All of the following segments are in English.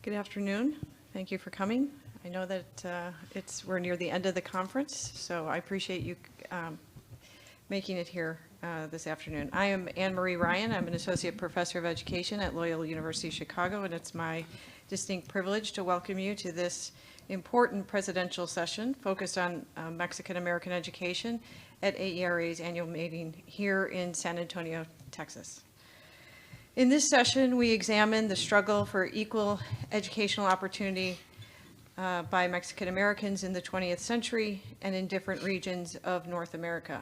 Good afternoon. Thank you for coming. I know that we're near the end of the conference, so I appreciate you making it here this afternoon. I am Anne Marie Ryan. I'm an Associate Professor of Education at Loyola University Chicago, and it's my distinct privilege to welcome you to this important presidential session focused on Mexican American education at AERA's annual meeting here in San Antonio, Texas. In this session, we examine the struggle for equal educational opportunity by Mexican Americans in the 20th century and in different regions of North America.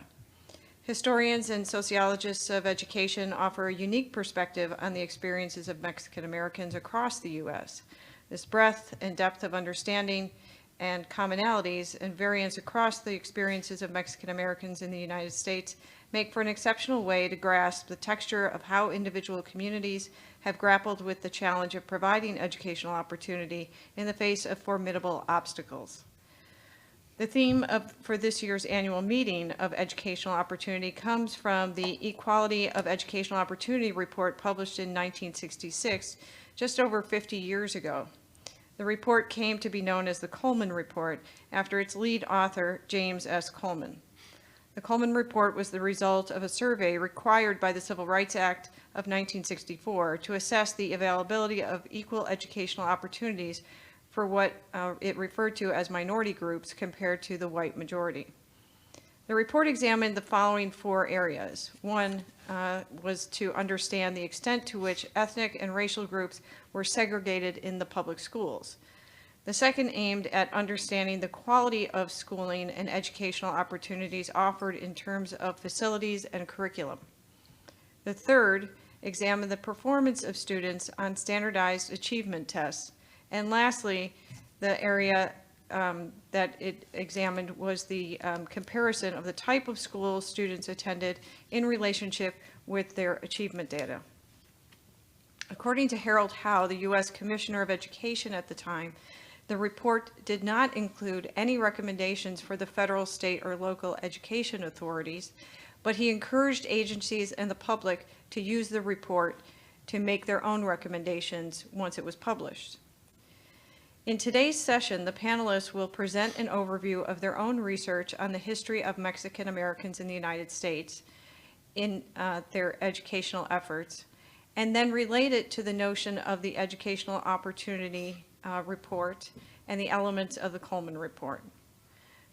Historians and sociologists of education offer a unique perspective on the experiences of Mexican Americans across the U.S. This breadth and depth of understanding and commonalities and variance across the experiences of Mexican Americans in the United States make for an exceptional way to grasp the texture of how individual communities have grappled with the challenge of providing educational opportunity in the face of formidable obstacles. The theme for this year's annual meeting of educational opportunity comes from the Equality of Educational Opportunity report published in 1966, just over 50 years ago. The report came to be known as the Coleman Report after its lead author, James S. Coleman. The Coleman Report was the result of a survey required by the Civil Rights Act of 1964 to assess the availability of equal educational opportunities for what it referred to as minority groups compared to the white majority. The report examined the following four areas. One was to understand the extent to which ethnic and racial groups were segregated in the public schools. The second aimed at understanding the quality of schooling and educational opportunities offered in terms of facilities and curriculum. The third examined the performance of students on standardized achievement tests. And lastly, the area that it examined was the comparison of the type of schools students attended in relationship with their achievement data. According to Harold Howe, the U.S. Commissioner of Education at the time, the report did not include any recommendations for the federal, state, or local education authorities, but he encouraged agencies and the public to use the report to make their own recommendations once it was published. In today's session, the panelists will present an overview of their own research on the history of Mexican Americans in the United States in their educational efforts, and then relate it to the notion of the educational opportunity report and the elements of the Coleman Report.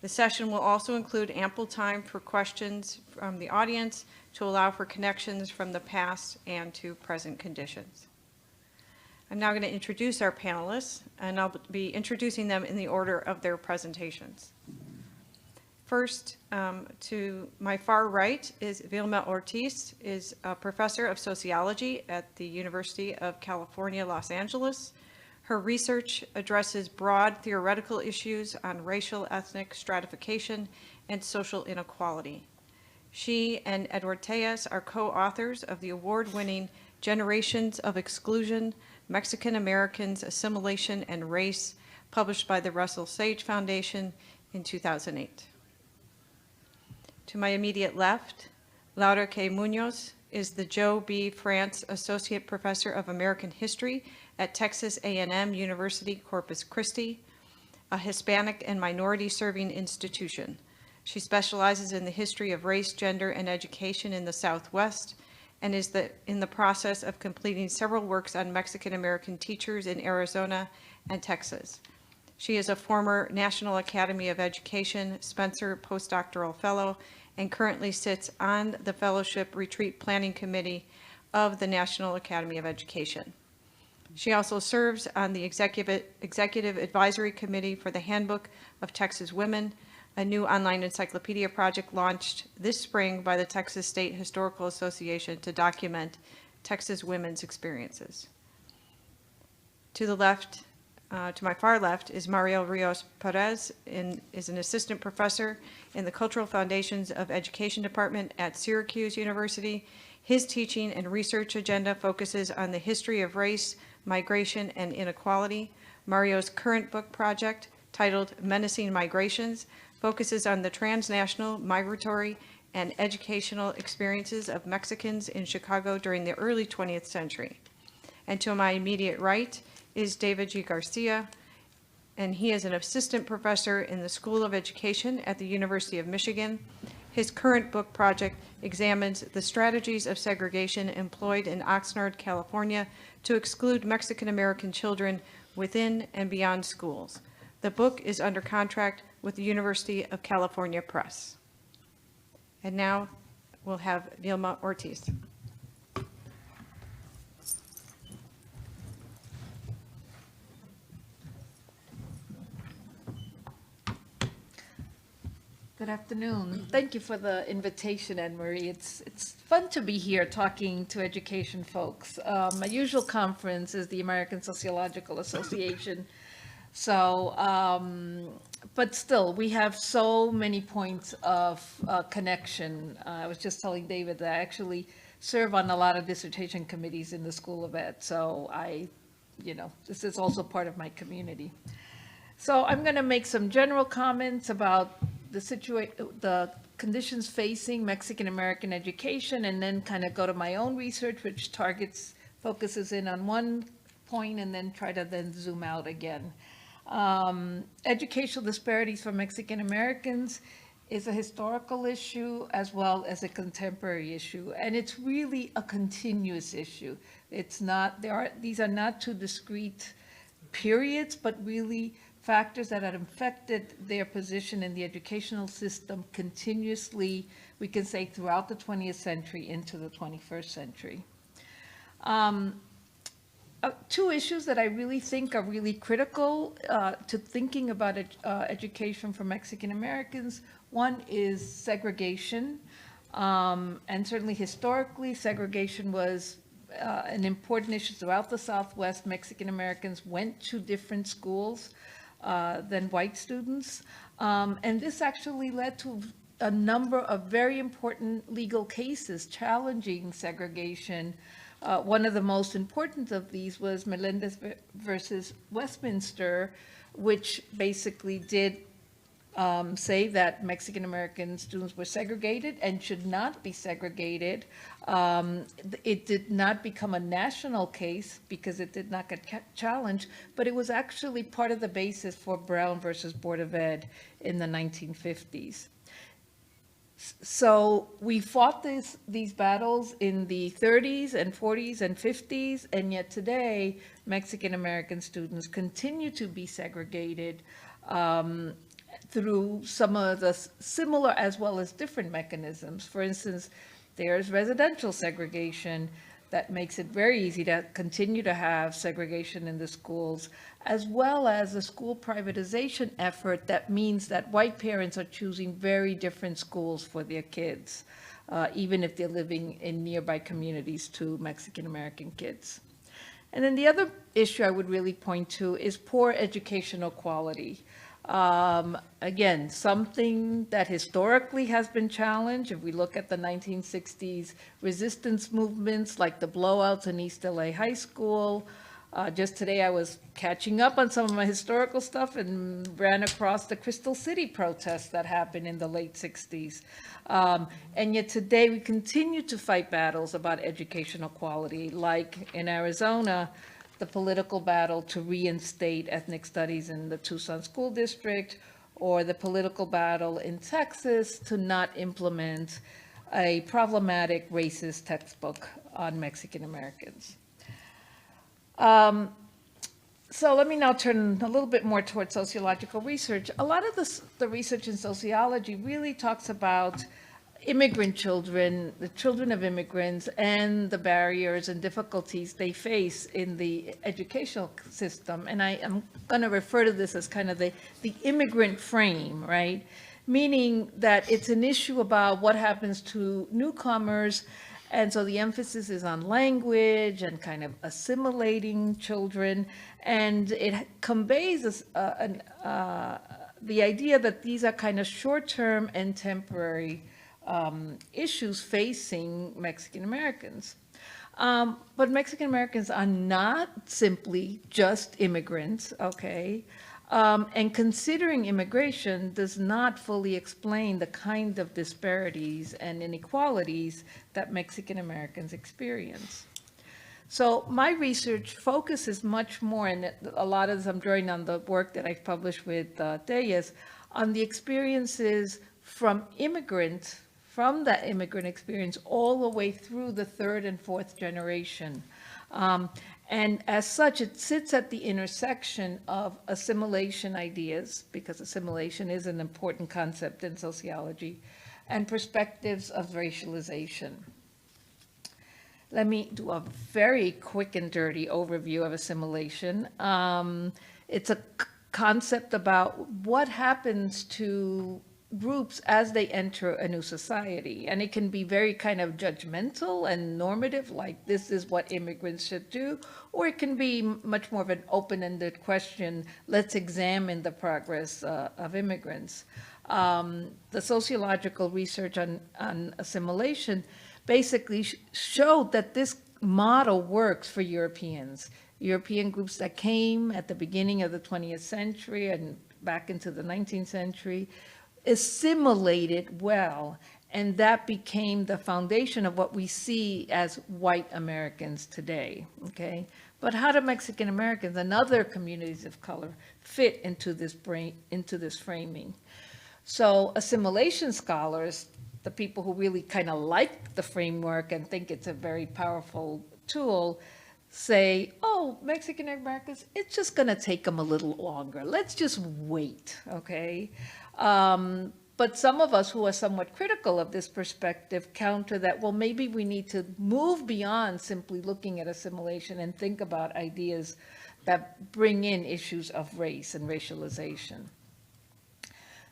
The session will also include ample time for questions from the audience to allow for connections from the past and to present conditions. I'm now going to introduce our panelists, and I'll be introducing them in the order of their presentations. First, to my far right is Vilma Ortiz, is a professor of sociology at the University of California, Los Angeles. Her research addresses broad theoretical issues on racial, ethnic stratification and social inequality. She and Edward Tejas are co-authors of the award-winning Generations of Exclusion, Mexican Americans, Assimilation, and Race, published by the Russell Sage Foundation in 2008. To my immediate left, Laura K. Munoz is the Joe B. France Associate Professor of American History at Texas A&M University Corpus Christi, a Hispanic and minority-serving institution. She specializes in the history of race, gender, and education in the Southwest, and is in the process of completing several works on Mexican American teachers in Arizona and Texas. She is a former National Academy of Education Spencer Postdoctoral Fellow and currently sits on the Fellowship Retreat Planning Committee of the National Academy of Education. She also serves on the Executive Advisory Committee for the Handbook of Texas Women, a new online encyclopedia project launched this spring by the Texas State Historical Association to document Texas women's experiences. To the left, to my far left, is Mario Rios Perez, is an assistant professor in the Cultural Foundations of Education Department at Syracuse University. His teaching and research agenda focuses on the history of race, migration, and inequality. Mario's current book project, titled Menacing Migrations, focuses on the transnational, migratory, and educational experiences of Mexicans in Chicago during the early 20th century. And to my immediate right is David G. Garcia, and he is an assistant professor in the School of Education at the University of Michigan. His current book project examines the strategies of segregation employed in Oxnard, California, to exclude Mexican-American children within and beyond schools. The book is under contract with the University of California Press. And now we'll have Vilma Ortiz. Good afternoon. Thank you for the invitation, Anne-Marie. It's fun to be here talking to education folks. My usual conference is the American Sociological Association. So, but still, we have so many points of connection. I was just telling David that I actually serve on a lot of dissertation committees in the School of Ed. So this is also part of my community. So I'm going to make some general comments about the conditions facing Mexican-American education, and then kind of go to my own research, which focuses in on one point, and then try to then zoom out again. Educational disparities for Mexican-Americans is a historical issue as well as a contemporary issue, and it's really a continuous issue. It's not, these are not two discrete periods, but really factors that have affected their position in the educational system continuously, we can say throughout the 20th century into the 21st century. Two issues that I really think are really critical to thinking about education for Mexican Americans. One is segregation, and certainly historically, segregation was an important issue throughout the Southwest. Mexican Americans went to different schools than white students. And this actually led to a number of very important legal cases challenging segregation. One of the most important of these was Melendez versus Westminster, which basically did say that Mexican American students were segregated and should not be segregated. It did not become a national case because it did not get challenged, but it was actually part of the basis for Brown versus Board of Ed in the 1950s. So we fought these battles in the 30s and 40s and 50s, and yet today Mexican American students continue to be segregated through some of the similar as well as different mechanisms. For instance, there's residential segregation that makes it very easy to continue to have segregation in the schools, as well as a school privatization effort that means that white parents are choosing very different schools for their kids, even if they're living in nearby communities to Mexican American kids. And then the other issue I would really point to is poor educational quality. Again, something that historically has been challenged. If we look at the 1960s resistance movements like the blowouts in East LA High School, just today I was catching up on some of my historical stuff and ran across the Crystal City protests that happened in the late 60s. And yet today we continue to fight battles about educational quality, like in Arizona, the political battle to reinstate ethnic studies in the Tucson School District, or the political battle in Texas to not implement a problematic racist textbook on Mexican Americans. So let me now turn a little bit more towards sociological research. A lot of the research in sociology really talks about immigrant children, the children of immigrants, and the barriers and difficulties they face in the educational system. And I am going to refer to this as kind of the immigrant frame, right? Meaning that it's an issue about what happens to newcomers. And so the emphasis is on language and kind of assimilating children. And it conveys the idea that these are kind of short-term and temporary issues facing Mexican Americans. But Mexican Americans are not simply just immigrants, okay? And considering immigration does not fully explain the kind of disparities and inequalities that Mexican Americans experience. So my research focuses much more, and a lot of this I'm drawing on the work that I've published with Deyes, on the experiences from that immigrant experience all the way through the third and fourth generation. And as such, it sits at the intersection of assimilation ideas, because assimilation is an important concept in sociology, and perspectives of racialization. Let me do a very quick and dirty overview of assimilation. It's a concept about what happens to groups as they enter a new society. And it can be very kind of judgmental and normative, like this is what immigrants should do, or it can be much more of an open-ended question, let's examine the progress of immigrants. The sociological research on assimilation basically showed that this model works for Europeans. European groups that came at the beginning of the 20th century and back into the 19th century assimilated well, and that became the foundation of what we see as white Americans today, okay? But how do Mexican Americans and other communities of color fit into this framing? So assimilation scholars, the people who really kind of like the framework and think it's a very powerful tool, say, oh, Mexican Americans, it's just going to take them a little longer. Let's just wait, okay? But some of us who are somewhat critical of this perspective counter that, well, maybe we need to move beyond simply looking at assimilation and think about ideas that bring in issues of race and racialization.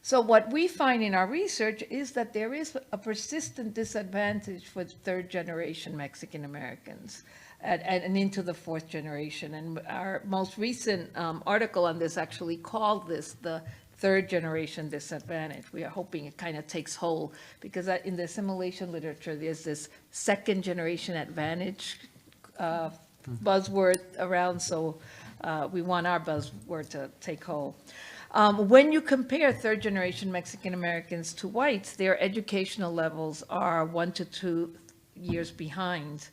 So what we find in our research is that there is a persistent disadvantage for third-generation Mexican Americans and into the fourth generation. And our most recent article on this actually called this the third-generation disadvantage. We are hoping it kind of takes hold, because in the assimilation literature, there's this second-generation advantage buzzword around, so we want our buzzword to take hold. When you compare third-generation Mexican Americans to whites, their educational levels are 1 to 2 years behind.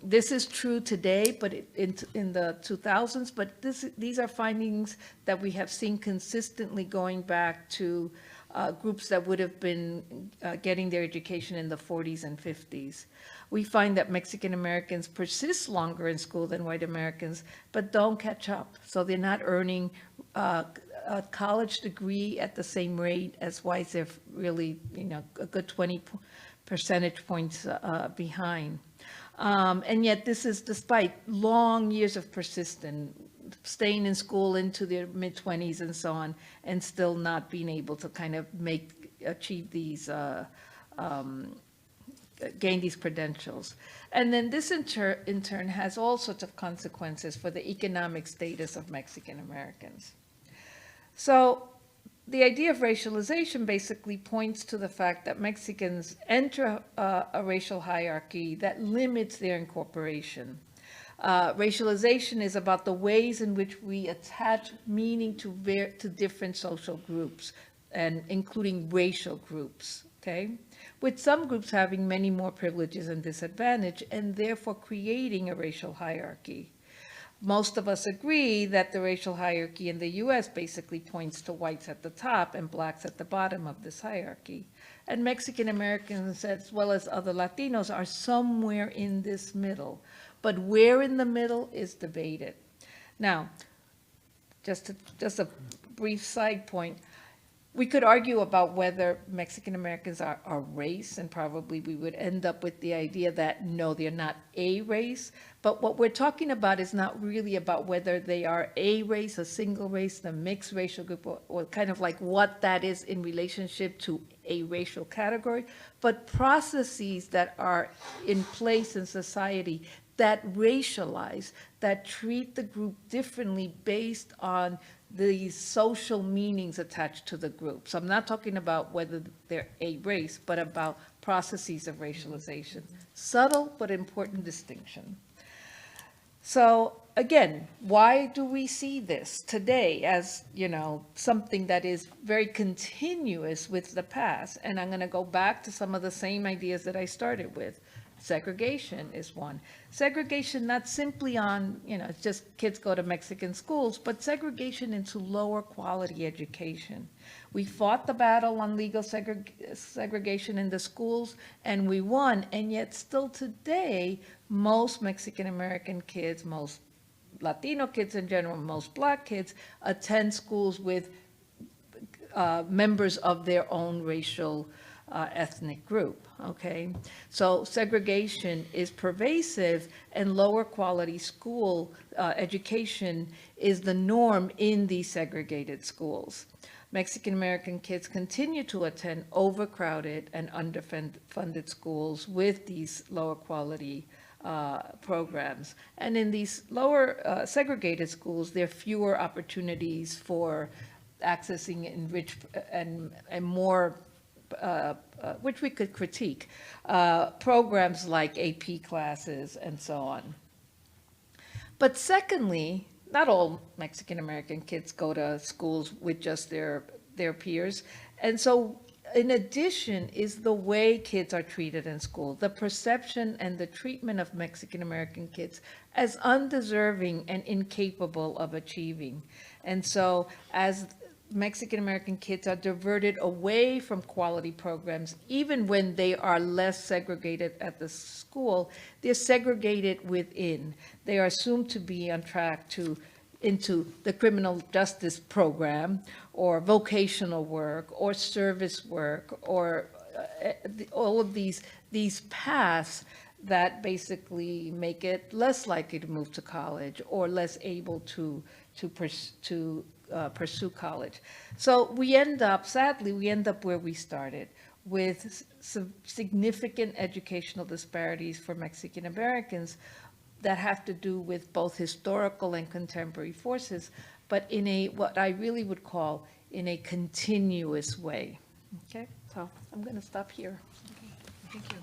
This is true today, but in the 2000s, but these are findings that we have seen consistently going back to groups that would have been getting their education in the 40s and 50s. We find that Mexican Americans persist longer in school than white Americans, but don't catch up. So they're not earning a college degree at the same rate as whites. They're really, a good 20 percentage points behind. And yet this is despite long years of persistence, staying in school into their mid-20s and so on, and still not being able to kind of achieve these, gain these credentials. And then this in turn has all sorts of consequences for the economic status of Mexican Americans. So the idea of racialization basically points to the fact that Mexicans enter a racial hierarchy that limits their incorporation. Racialization is about the ways in which we attach meaning to different social groups, and including racial groups, okay? With some groups having many more privileges and disadvantage, and therefore creating a racial hierarchy. Most of us agree that the racial hierarchy in the US basically points to whites at the top and blacks at the bottom of this hierarchy. And Mexican Americans, as well as other Latinos, are somewhere in this middle. But where in the middle is debated. Now, just a brief side point. We could argue about whether Mexican Americans are a race, and probably we would end up with the idea that no, they're not a race. But what we're talking about is not really about whether they are a race, a single race, the mixed racial group, or kind of like what that is in relationship to a racial category, but processes that are in place in society that racialize, that treat the group differently based on the social meanings attached to the group. So I'm not talking about whether they're a race, but about processes of racialization. Subtle but important distinction. So again, why do we see this today as, something that is very continuous with the past? And I'm going to go back to some of the same ideas that I started with. Segregation is one. Segregation not simply on, it's just kids go to Mexican schools, but segregation into lower quality education. We fought the battle on legal segregation in the schools, and we won, and yet still today, most Mexican-American kids, most Latino kids in general, most Black kids attend schools with members of their own racial ethnic group, okay? So segregation is pervasive, and lower quality school education is the norm in these segregated schools. Mexican-American kids continue to attend overcrowded and underfunded schools with these lower quality programs. And in these lower segregated schools, there are fewer opportunities for accessing enriched and more which we could critique, programs like AP classes and so on. But secondly, not all Mexican-American kids go to schools with just their peers. And so in addition is the way kids are treated in school, the perception and the treatment of Mexican-American kids as undeserving and incapable of achieving. And so as Mexican-American kids are diverted away from quality programs, even when they are less segregated at the school, they're segregated within. They are assumed to be on track into the criminal justice program, or vocational work, or service work, or all of these paths that basically make it less likely to move to college or less able to pursue college. So sadly, we end up where we started, with some significant educational disparities for Mexican Americans that have to do with both historical and contemporary forces, but in what I really would call in a continuous way. Okay, so I'm going to stop here. Okay. Thank you.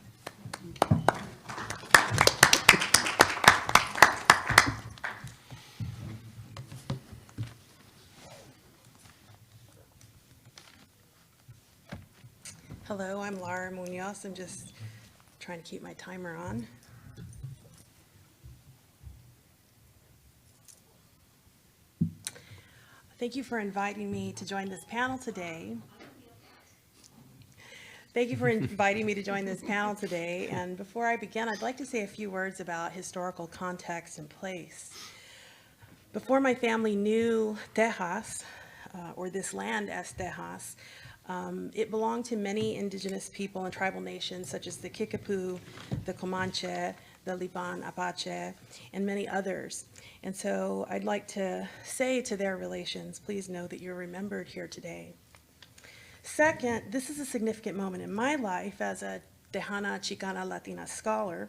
Hello, I'm Laura Munoz. I'm just trying to keep my timer on. Thank you for inviting me to join this panel today. Thank you for inviting me to join this panel today. And before I begin, I'd like to say a few words about historical context and place. Before my family knew Tejas, or this land as Tejas, it belonged to many indigenous people and tribal nations such as the Kickapoo, the Comanche, the Lipan Apache, and many others. And so I'd like to say to their relations, please know that you're remembered here today. Second, this is a significant moment in my life as a Tejana Chicana Latina scholar.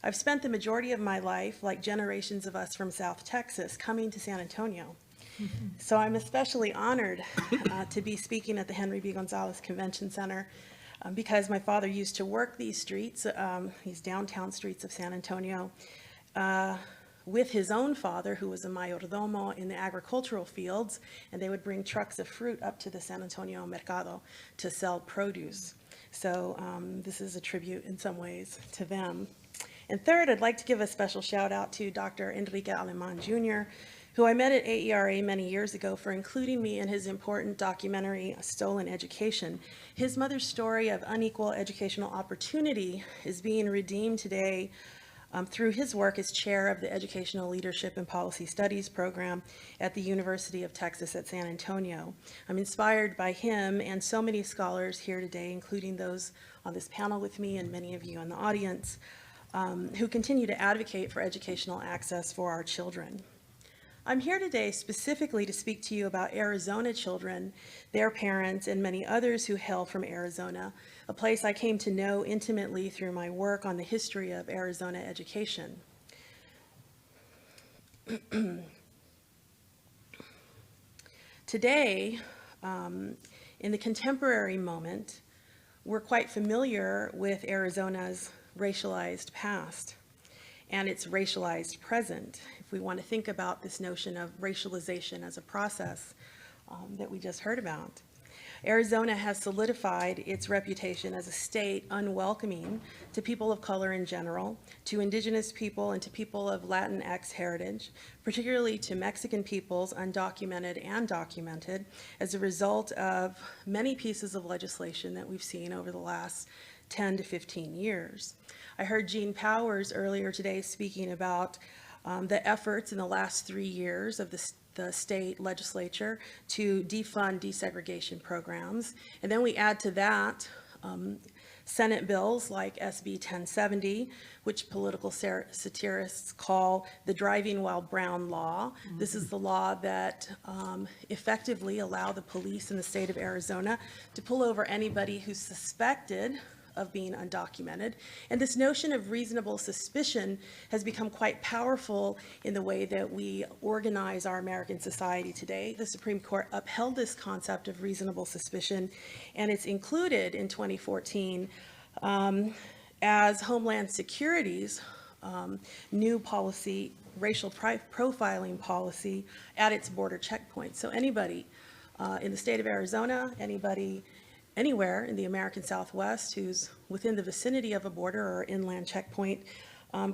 I've spent the majority of my life, like generations of us from South Texas, coming to San Antonio. So I'm especially honored to be speaking at the Henry B. Gonzalez Convention Center because my father used to work these streets, these downtown streets of San Antonio, with his own father, who was a mayordomo in the agricultural fields, and they would bring trucks of fruit up to the San Antonio Mercado to sell produce. So this is a tribute in some ways to them. And third, I'd like to give a special shout out to Dr. Enrique Aleman Jr., who I met at AERA many years ago for including me in his important documentary, A Stolen Education. His mother's story of unequal educational opportunity is being redeemed today through his work as chair of the Educational Leadership and Policy Studies program at the University of Texas at San Antonio. I'm inspired by him and so many scholars here today, including those on this panel with me and many of you in the audience, who continue to advocate for educational access for our children. I'm here today specifically to speak to you about Arizona children, their parents, and many others who hail from Arizona, a place I came to know intimately through my work on the history of Arizona education. Today, in the contemporary moment, we're quite familiar with Arizona's racialized past and its racialized present, if we want to think about this notion of racialization as a process that we just heard about. Arizona has solidified its reputation as a state unwelcoming to people of color in general, to indigenous people, and to people of Latinx heritage, particularly to Mexican peoples, undocumented and documented, as a result of many pieces of legislation that we've seen over the last 10 to 15 years. I heard Gene Powers earlier today speaking about the efforts in the last 3 years of the state legislature to defund desegregation programs. And then we add to that Senate bills like SB 1070, which political satirists call the driving while brown law. This is the law that effectively allow the police in the state of Arizona to pull over anybody who's suspected of being undocumented. And this notion of reasonable suspicion has become quite powerful in the way that we organize our American society today. The Supreme Court upheld this concept of reasonable suspicion, and it's included in 2014 as Homeland Security's new policy, racial profiling policy at its border checkpoints. So anybody in the state of Arizona, anybody anywhere in the American Southwest who's within the vicinity of a border or inland checkpoint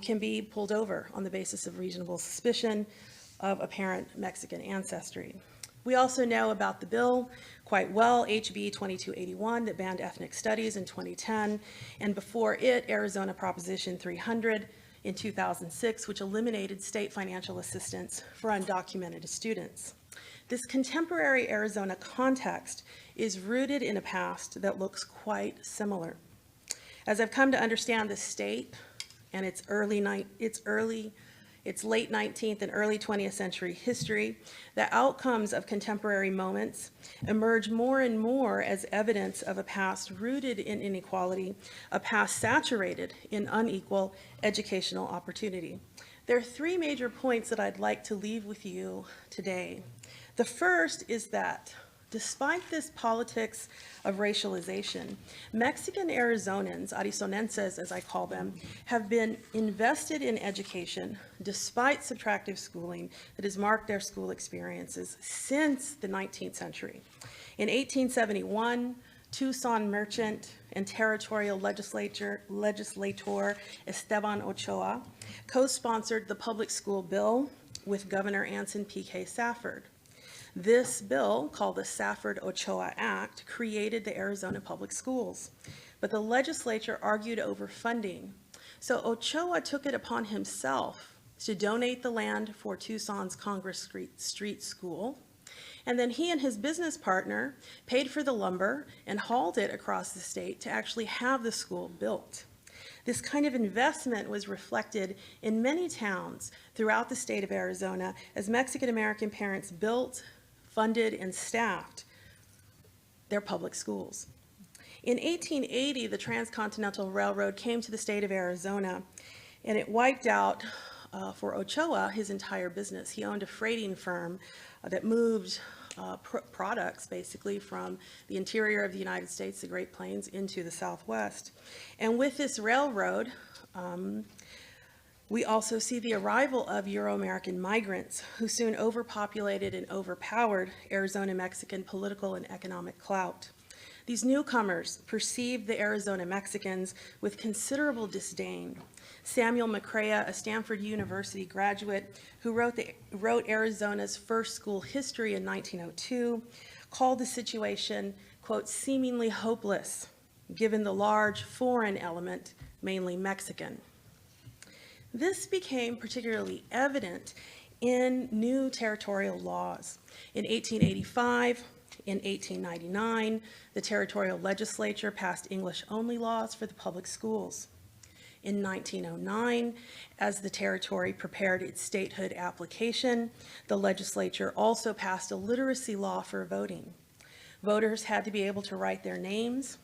can be pulled over on the basis of reasonable suspicion of apparent Mexican ancestry. We also know about the bill quite well, HB 2281, that banned ethnic studies in 2010, and before it, Arizona Proposition 300 in 2006, which eliminated state financial assistance for undocumented students. This contemporary Arizona context is rooted in a past that looks quite similar. As I've come to understand the state and its late 19th and early 20th century history, the outcomes of contemporary moments emerge more and more as evidence of a past rooted in inequality, a past saturated in unequal educational opportunity. There are 3 major points that I'd like to leave with you today. The first is that despite this politics of racialization, Mexican Arizonans, Arizonenses as I call them, have been invested in education despite subtractive schooling that has marked their school experiences since the 19th century. In 1871, Tucson merchant and territorial legislator Esteban Ochoa co-sponsored the public school bill with Governor Anson P.K. Safford. This bill, called the Safford-Ochoa Act, created the Arizona public schools, but the legislature argued over funding. So Ochoa took it upon himself to donate the land for Tucson's Congress Street School, and then he and his business partner paid for the lumber and hauled it across the state to actually have the school built. This kind of investment was reflected in many towns throughout the state of Arizona as Mexican-American parents built, funded, and staffed their public schools. In 1880, the Transcontinental Railroad came to the state of Arizona, and it wiped out, for Ochoa, his entire business. He owned a freighting firm that moved products, basically, from the interior of the United States, the Great Plains, into the Southwest. And with this railroad, we also see the arrival of Euro-American migrants who soon overpopulated and overpowered Arizona-Mexican political and economic clout. These newcomers perceived the Arizona Mexicans with considerable disdain. Samuel McCrea, a Stanford University graduate who wrote Arizona's first school history in 1902, called the situation, quote, seemingly hopeless, given the large foreign element, mainly Mexican. This became particularly evident in new territorial laws. In 1885, in 1899, the territorial legislature passed English-only laws for the public schools. In 1909, as the territory prepared its statehood application, the legislature also passed a literacy law for voting. Voters had to be able to write their names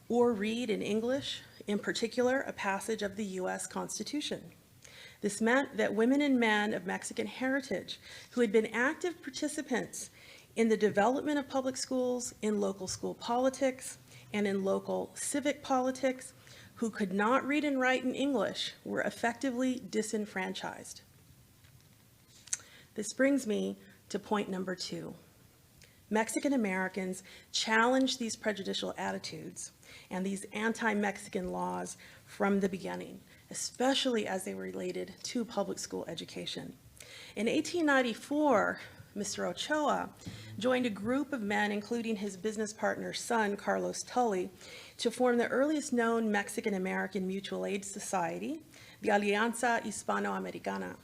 or read in English, in particular, a passage of the U.S. Constitution. This meant that women and men of Mexican heritage who had been active participants in the development of public schools, in local school politics, and in local civic politics, who could not read and write in English were effectively disenfranchised. This brings me to point number 2. Mexican Americans challenged these prejudicial attitudes and these anti-Mexican laws from the beginning, especially as they related to public school education. In 1894, Mr. Ochoa joined a group of men, including his business partner's son, Carlos Tully, to form the earliest known Mexican-American mutual aid society, the Alianza Hispanoamericana.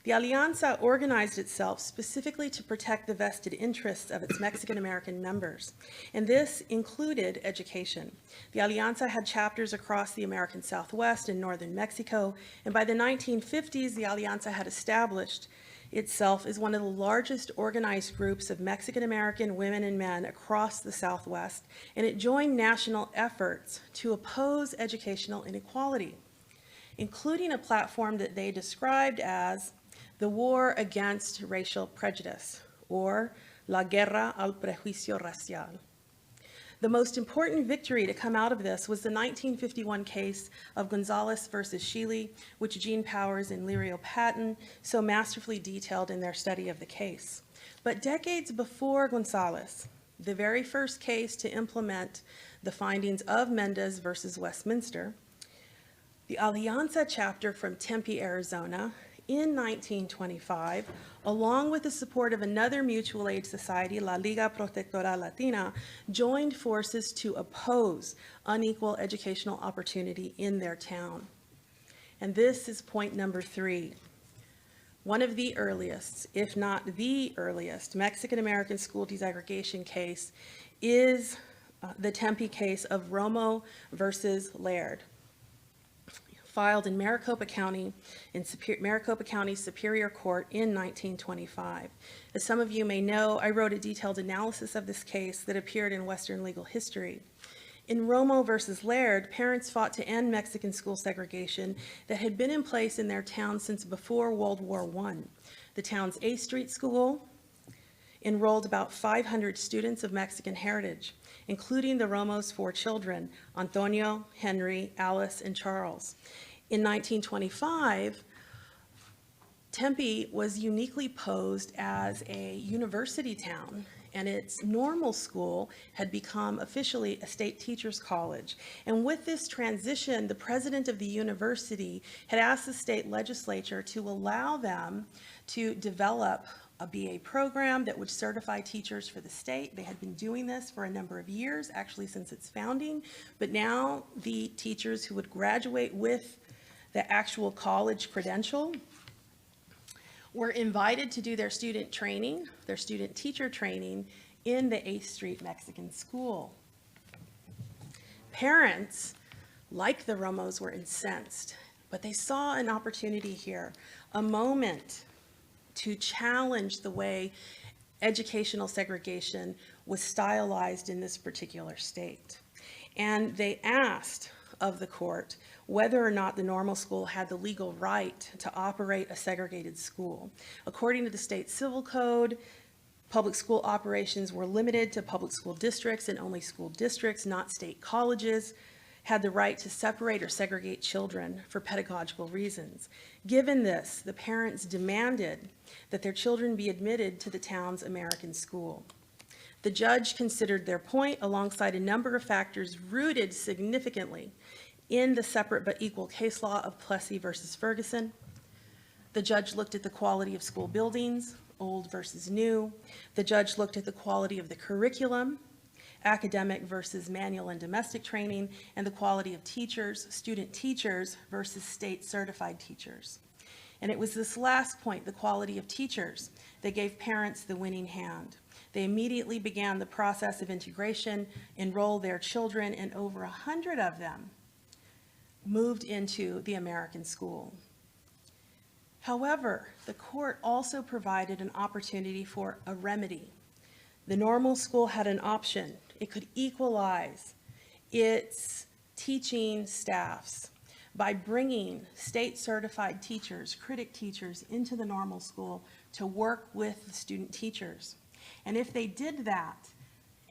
The Alianza organized itself specifically to protect the vested interests of its Mexican-American members, and this included education. The Alianza had chapters across the American Southwest and northern Mexico, and by the 1950s, the Alianza had established itself as one of the largest organized groups of Mexican-American women and men across the Southwest, and it joined national efforts to oppose educational inequality, including a platform that they described as the war against racial prejudice, or La Guerra al Prejuicio Racial. The most important victory to come out of this was the 1951 case of Gonzalez versus Shealy, which Gene Powers and Lirio Patton so masterfully detailed in their study of the case. But decades before Gonzalez, the very first case to implement the findings of Mendez versus Westminster, the Alianza chapter from Tempe, Arizona, in 1925, along with the support of another mutual aid society, La Liga Protectora Latina, joined forces to oppose unequal educational opportunity in their town. And this is point number 3. One of the earliest, if not the earliest, Mexican-American school desegregation case is the Tempe case of Romo versus Laird, filed in Maricopa County, Maricopa County Superior Court in 1925. As some of you may know, I wrote a detailed analysis of this case that appeared in Western Legal History. In Romo versus Laird, parents fought to end Mexican school segregation that had been in place in their town since before World War I. The town's A Street School enrolled about 500 students of Mexican heritage, including the Romo's 4 children, Antonio, Henry, Alice, and Charles. In 1925, Tempe was uniquely posed as a university town, and its normal school had become officially a state teachers college. And with this transition, the president of the university had asked the state legislature to allow them to develop a BA program that would certify teachers for the state. They had been doing this for a number of years, actually since its founding, but now the teachers who would graduate with the actual college credential were invited to do their student training, their student teacher training in the 8th Street Mexican School. Parents, like the Romos, were incensed, but they saw an opportunity here, a moment to challenge the way educational segregation was stylized in this particular state. And they asked of the court whether or not the normal school had the legal right to operate a segregated school. According to the state civil code, public school operations were limited to public school districts, and only school districts, not state colleges, had the right to separate or segregate children for pedagogical reasons. Given this, the parents demanded that their children be admitted to the town's American school. The judge considered their point alongside a number of factors rooted significantly in the separate but equal case law of Plessy versus Ferguson. The judge looked at the quality of school buildings, old versus new. The judge looked at the quality of the curriculum, academic versus manual and domestic training, and the quality of teachers, student teachers versus state certified teachers. And it was this last point, the quality of teachers, that gave parents the winning hand. They immediately began the process of integration, enrolled their children, and over 100 of them moved into the American school. However, the court also provided an opportunity for a remedy. The normal school had an option. It could equalize its teaching staffs by bringing state certified teachers, critic teachers, into the normal school to work with the student teachers. And if they did that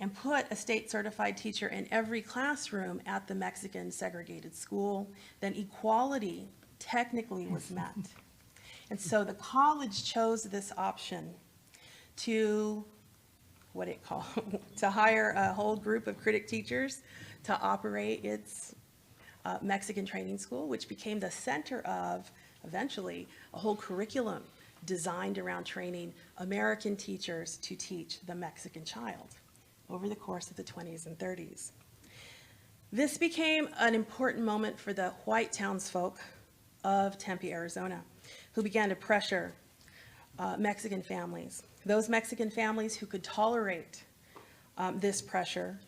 and put a state certified teacher in every classroom at the Mexican segregated school, then equality technically was met. And so the college chose this option to to hire a whole group of critic teachers to operate its Mexican training school, which became the center of, eventually, a whole curriculum designed around training American teachers to teach the Mexican child over the course of the 20s and 30s. This became an important moment for the white townsfolk of Tempe, Arizona, who began to pressure Mexican families. Those Mexican families who could tolerate this pressure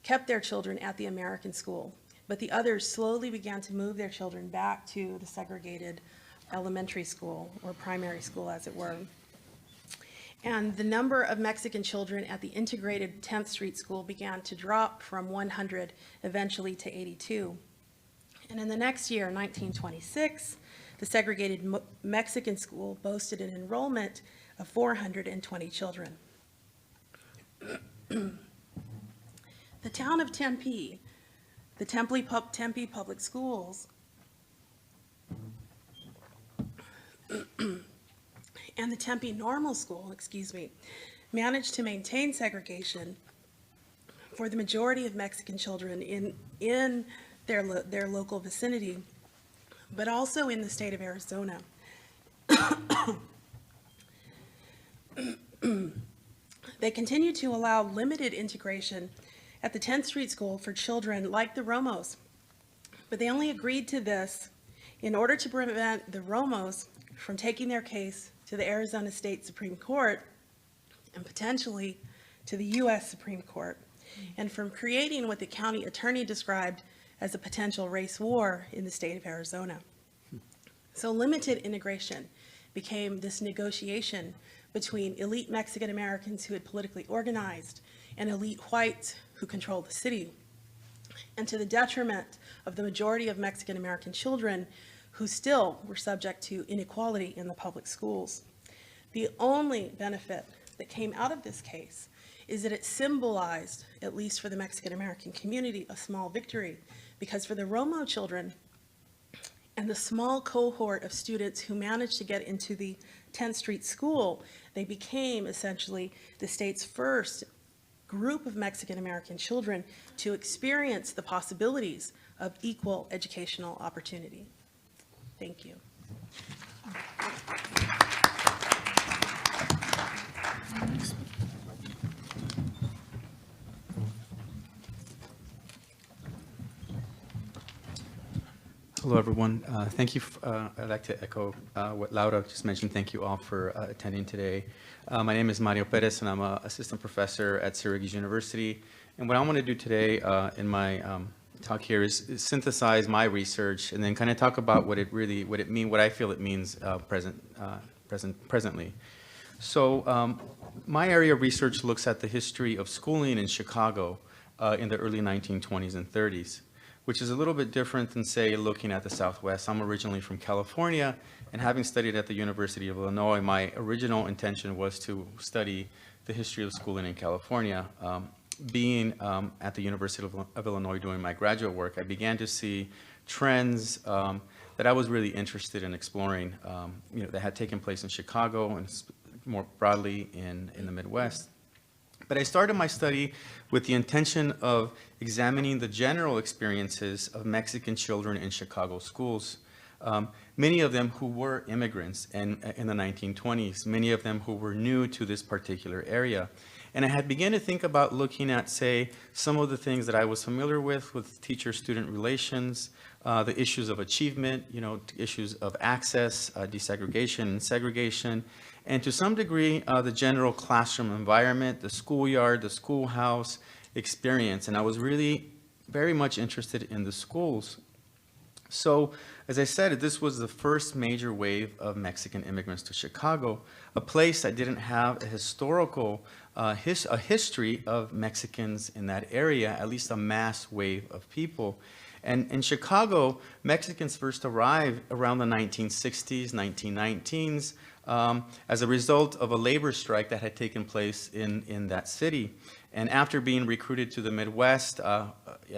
kept their children at the American school, but the others slowly began to move their children back to the segregated elementary school, or primary school as it were. And the number of Mexican children at the integrated 10th Street School began to drop from 100 eventually to 82. And in the next year, 1926, the segregated Mexican school boasted an enrollment of 420 children. The town of Tempe, the Tempe Public Schools, and the Tempe Normal School, managed to maintain segregation for the majority of Mexican children in their local vicinity, but also in the state of Arizona. They continued to allow limited integration at the 10th Street School for children like the Romos, but they only agreed to this in order to prevent the Romos from taking their case to the Arizona State Supreme Court and potentially to the U.S. Supreme Court, and from creating what the county attorney described as a potential race war in the state of Arizona. So limited integration became this negotiation between elite Mexican Americans who had politically organized and elite whites who controlled the city, and to the detriment of the majority of Mexican American children who still were subject to inequality in the public schools. The only benefit that came out of this case is that it symbolized, at least for the Mexican American community, a small victory, because for the Romo children and the small cohort of students who managed to get into the 10th Street School, they became essentially the state's first group of Mexican American children to experience the possibilities of equal educational opportunity. Thank you. Hello, everyone. Thank you. I'd like to echo what Laura just mentioned. Thank you all for attending today. My name is Mario Perez, and I'm an assistant professor at Syracuse University. And what I want to do today in my talk here is synthesize my research and then kind of talk about what I feel it means presently. So my area of research looks at the history of schooling in Chicago in the early 1920s and 30s, which is a little bit different than, say, looking at the Southwest. I'm originally from California, and having studied at the University of Illinois, my original intention was to study the history of schooling in California. Being at the University of Illinois doing my graduate work, I began to see trends that I was really interested in exploring, that had taken place in Chicago and more broadly in the Midwest. But I started my study with the intention of examining the general experiences of Mexican children in Chicago schools. Many of them who were immigrants in the 1920s, many of them who were new to this particular area. And I had begun to think about looking at, say, some of the things that I was familiar with teacher-student relations, the issues of achievement, issues of access, desegregation and segregation, and to some degree, the general classroom environment, the schoolyard, the schoolhouse experience. And I was really very much interested in the schools. So, as I said, this was the first major wave of Mexican immigrants to Chicago, a place that didn't have a historical history of Mexicans in that area, at least a mass wave of people. And in Chicago, Mexicans first arrived around the 1960s, 1919s, as a result of a labor strike that had taken place in that city. And after being recruited to the Midwest,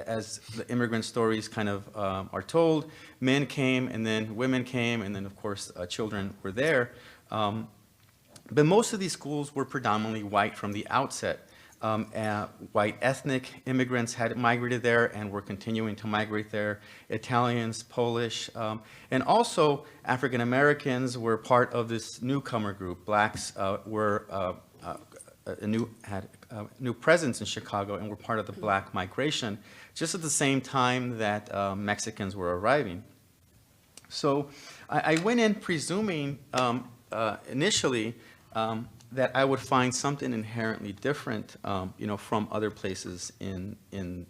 as the immigrant stories kind of are told, men came and then women came and then of course children were there. But most of these schools were predominantly white from the outset. White ethnic immigrants had migrated there and were continuing to migrate there. Italians, Polish, and also African Americans were part of this newcomer group. Blacks had new presence in Chicago and were part of the black migration, just at the same time that Mexicans were arriving. So I went in presuming initially that I would find something inherently different, from other places in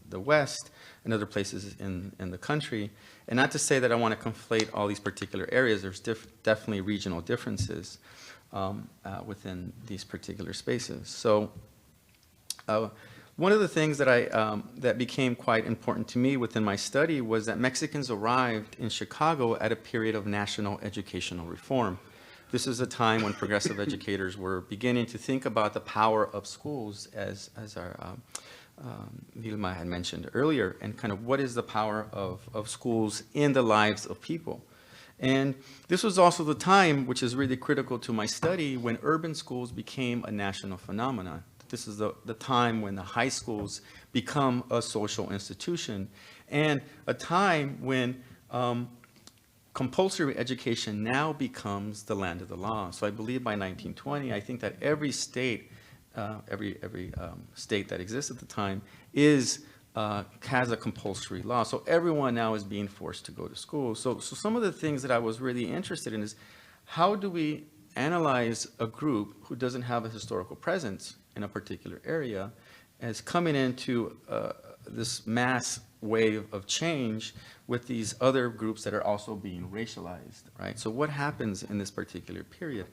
the West and other places in the country. And not to say that I want to conflate all these particular areas. There's definitely regional differences within these particular spaces. So one of the things that that became quite important to me within my study was that Mexicans arrived in Chicago at a period of national educational reform. This is a time when progressive educators were beginning to think about the power of schools, as our Vilma had mentioned earlier, and kind of what is the power of schools in the lives of people. And this was also the time, which is really critical to my study, when urban schools became a national phenomenon. This is the time when the high schools become a social institution, and a time when compulsory education now becomes the land of the law. So I believe by 1920, I think that every state, every state that exists at the time has a compulsory law. So everyone now is being forced to go to school. So some of the things that I was really interested in is, how do we analyze a group who doesn't have a historical presence in a particular area as coming into this mass wave of change with these other groups that are also being racialized, right? So what happens in this particular period?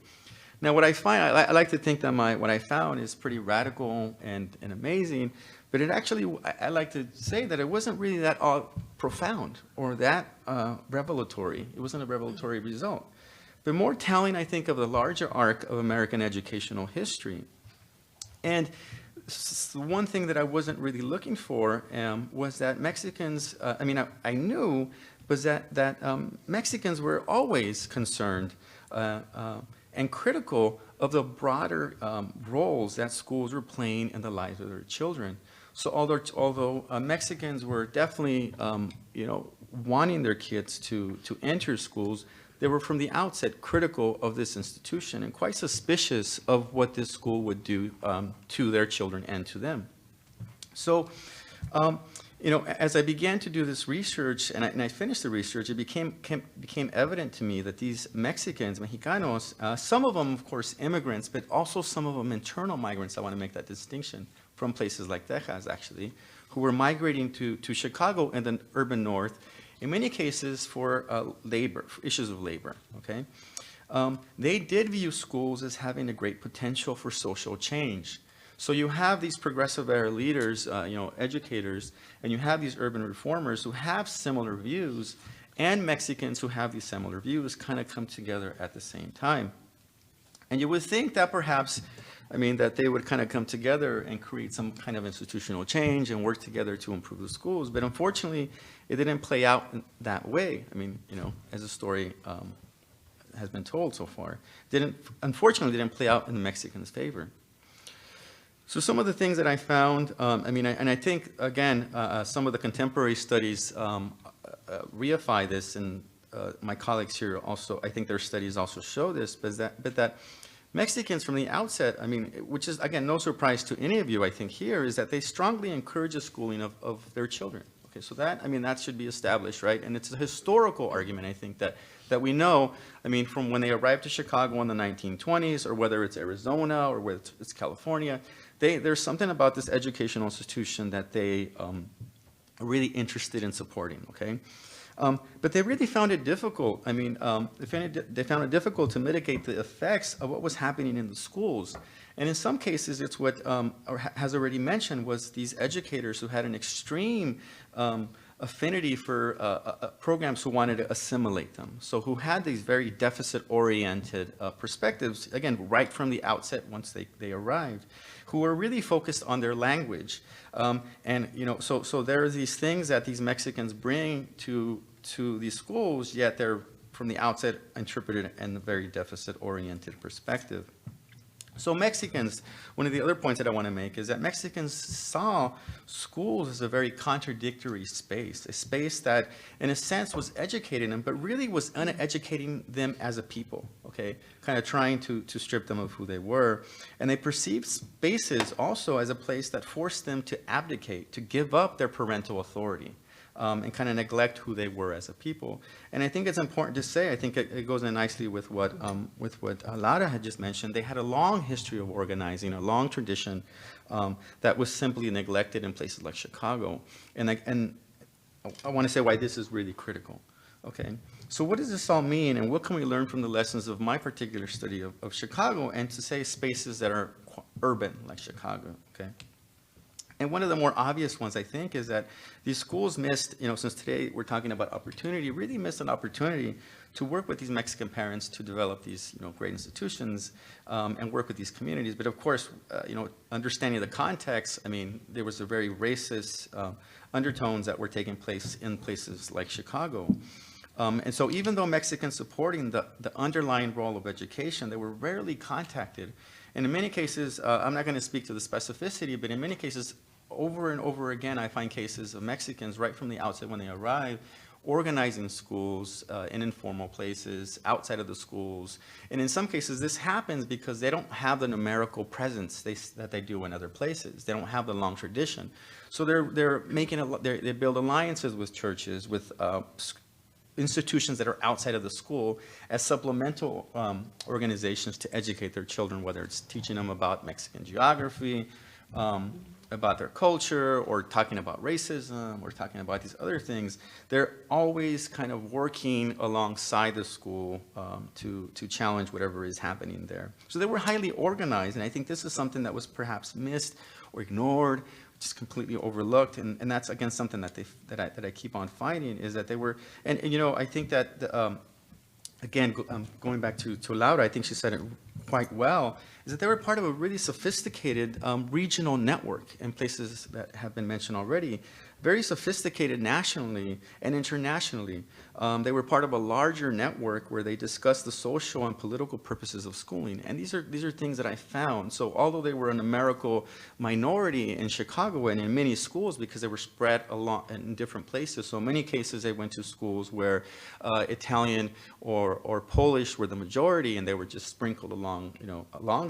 Now, what I find, I like to think that what I found is pretty radical and amazing, but it actually, I like to say that it wasn't really that all profound or that revelatory. It wasn't a revelatory result. But more telling, I think, of the larger arc of American educational history. And one thing that I wasn't really looking for was that Mexicans, I knew, was that Mexicans were always concerned and critical of the broader roles that schools were playing in the lives of their children. So although Mexicans were definitely, wanting their kids to enter schools, they were from the outset critical of this institution and quite suspicious of what this school would do to their children and to them. So, as I began to do this research and I finished the research, it became evident to me that these Mexicans, Mexicanos, some of them, of course, immigrants, but also some of them internal migrants, I want to make that distinction, from places like Texas, actually, who were migrating to Chicago and the urban north, in many cases for labor, for issues of labor, okay? They did view schools as having a great potential for social change. So you have these progressive era leaders, educators, and you have these urban reformers who have similar views, and Mexicans who have these similar views kind of come together at the same time. And you would think that perhaps, that they would kind of come together and create some kind of institutional change and work together to improve the schools. But unfortunately, it didn't play out in that way. As the story has been told so far, unfortunately didn't play out in the Mexicans' favor. So some of the things that I found, and I think, again, some of the contemporary studies reify this, and my colleagues here also, I think their studies also show this, but that Mexicans from the outset, which is, again, no surprise to any of you, I think, here, is that they strongly encourage the schooling of their children. Okay, so that should be established, right? And it's a historical argument, I think, that we know, from when they arrived to Chicago in the 1920s, or whether it's Arizona, or whether it's California, there's something about this educational institution that they are really interested in supporting, okay? But they really found it difficult. They found it difficult to mitigate the effects of what was happening in the schools. And in some cases, it's what has already mentioned, was these educators who had an extreme affinity for programs who wanted to assimilate them. So who had these very deficit-oriented perspectives, again, right from the outset once they arrived, who were really focused on their language. So there are these things that these Mexicans bring to these schools, yet they're from the outset interpreted in a very deficit-oriented perspective. So Mexicans, one of the other points that I want to make is that Mexicans saw schools as a very contradictory space, a space that, in a sense, was educating them, but really was uneducating them as a people, okay? Kind of trying to strip them of who they were. And they perceived spaces also as a place that forced them to abdicate, to give up their parental authority. And kind of neglect who they were as a people. And I think it's important to say, I think it goes in nicely with what Laura had just mentioned. They had a long history of organizing, a long tradition that was simply neglected in places like Chicago. And I want to say why this is really critical. Okay, so what does this all mean, and what can we learn from the lessons of my particular study of Chicago, and to say spaces that are urban like Chicago, okay? And one of the more obvious ones, I think, is that these schools missed, since today we're talking about opportunity, really missed an opportunity to work with these Mexican parents to develop these, great institutions and work with these communities. But of course, understanding the context, I mean, there was a very racist undertones that were taking place in places like Chicago. And so even though Mexicans supporting the underlying role of education, they were rarely contacted. And in many cases, I'm not going to speak to the specificity, but in many cases, over and over again, I find cases of Mexicans right from the outset when they arrive, organizing schools in informal places, outside of the schools. And in some cases, this happens because they don't have the numerical presence that they do in other places. They don't have the long tradition. So they're making, they build alliances with churches, with institutions that are outside of the school as supplemental organizations to educate their children, whether it's teaching them about Mexican geography, about their culture, or talking about racism, or talking about these other things. They're always kind of working alongside the school to challenge whatever is happening there. So they were highly organized, and I think this is something that was perhaps missed or ignored, just completely overlooked, and that's again something that I keep on finding, is that they were, and I think that again going back to Laura, I think she said it quite well, is that they were part of a really sophisticated regional network in places that have been mentioned already, very sophisticated nationally and internationally. They were part of a larger network where they discussed the social and political purposes of schooling. And these are things that I found. So although they were a numerical minority in Chicago and in many schools, because they were spread along in different places, so in many cases they went to schools where Italian or Polish were the majority, and they were just sprinkled along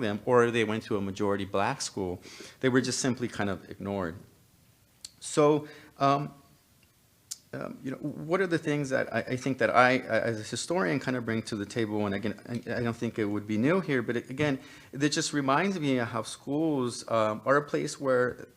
them, or they went to a majority black school. They were just simply kind of ignored. So, what are the things that I think that I, as a historian, kind of bring to the table? And again, I don't think it would be new here, but again, it just reminds me of how schools are a place where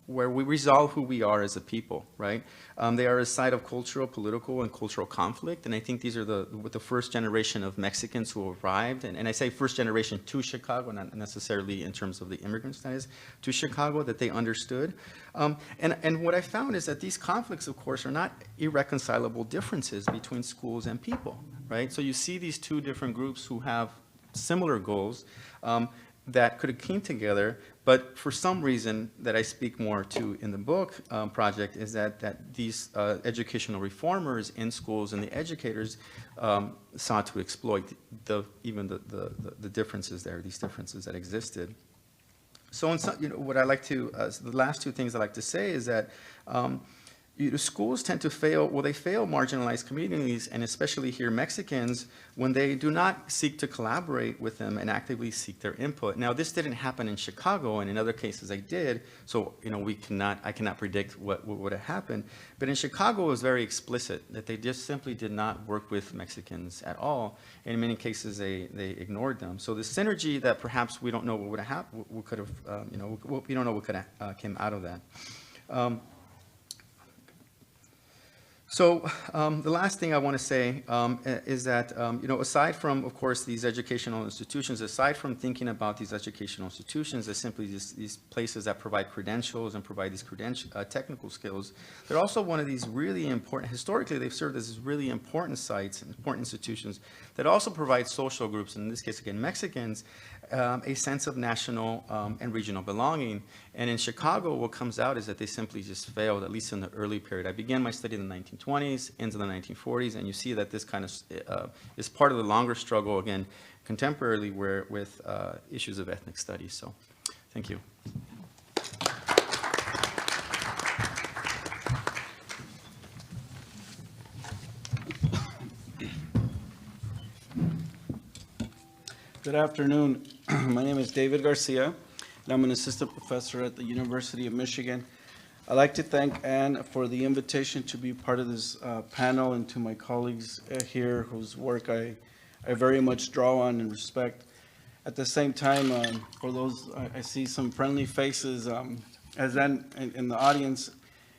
we resolve who we are as a people, right? They are a site of cultural, political, and cultural conflict, and I think these are the first generation of Mexicans who arrived, and I say first generation to Chicago, not necessarily in terms of the immigrant status, to Chicago, that they understood. And what I found is that these conflicts, of course, are not irreconcilable differences between schools and people, right? So you see these two different groups who have similar goals, that could have came together, but for some reason that I speak more to in the book project is that these educational reformers in schools and the educators sought to exploit even the differences there, these differences that existed. So what I like to, the last two things I like to say is that schools tend to fail, they fail marginalized communities, and especially here Mexicans, when they do not seek to collaborate with them and actively seek their input. Now, this didn't happen in Chicago, and in other cases I did, so I cannot predict what would have happened. But in Chicago, it was very explicit that they just simply did not work with Mexicans at all. And in many cases, they ignored them. So the synergy that perhaps we don't know what would have happened, we don't know what could have came out of that. So the last thing I want to say is that, aside from, of course, these educational institutions, aside from thinking about these educational institutions as simply these places that provide credentials and provide these technical skills, they're also one of these really important, historically they've served as really important sites, important institutions that also provide social groups, and in this case, again, Mexicans, a sense of national and regional belonging. And in Chicago, what comes out is that they simply just failed, at least in the early period. I began my study in the 1920s into the 1940s, and you see that this kind of is part of the longer struggle, again, contemporarily with issues of ethnic studies. So, thank you. Good afternoon. My name is David Garcia, and I'm an assistant professor at the University of Michigan. I'd like to thank Anne for the invitation to be part of this panel, and to my colleagues here whose work I very much draw on and respect. At the same time, for those, I see some friendly faces as Anne in the audience,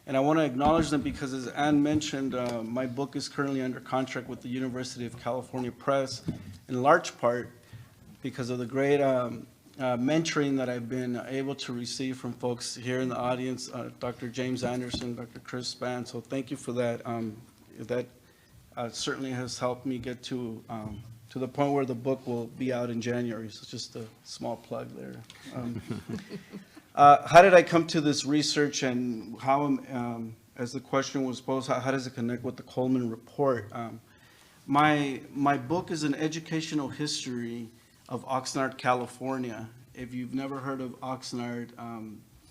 and I want to acknowledge them because, as Anne mentioned, my book is currently under contract with the University of California Press, in large part because of the great mentoring that I've been able to receive from folks here in the audience, Dr. James Anderson, Dr. Chris Spann. So thank you for that. That certainly has helped me get to the point where the book will be out in January. So just a small plug there. How did I come to this research, and how, as the question was posed, how does it connect with the Coleman Report? My book is an educational history of Oxnard, California. If you've never heard of Oxnard,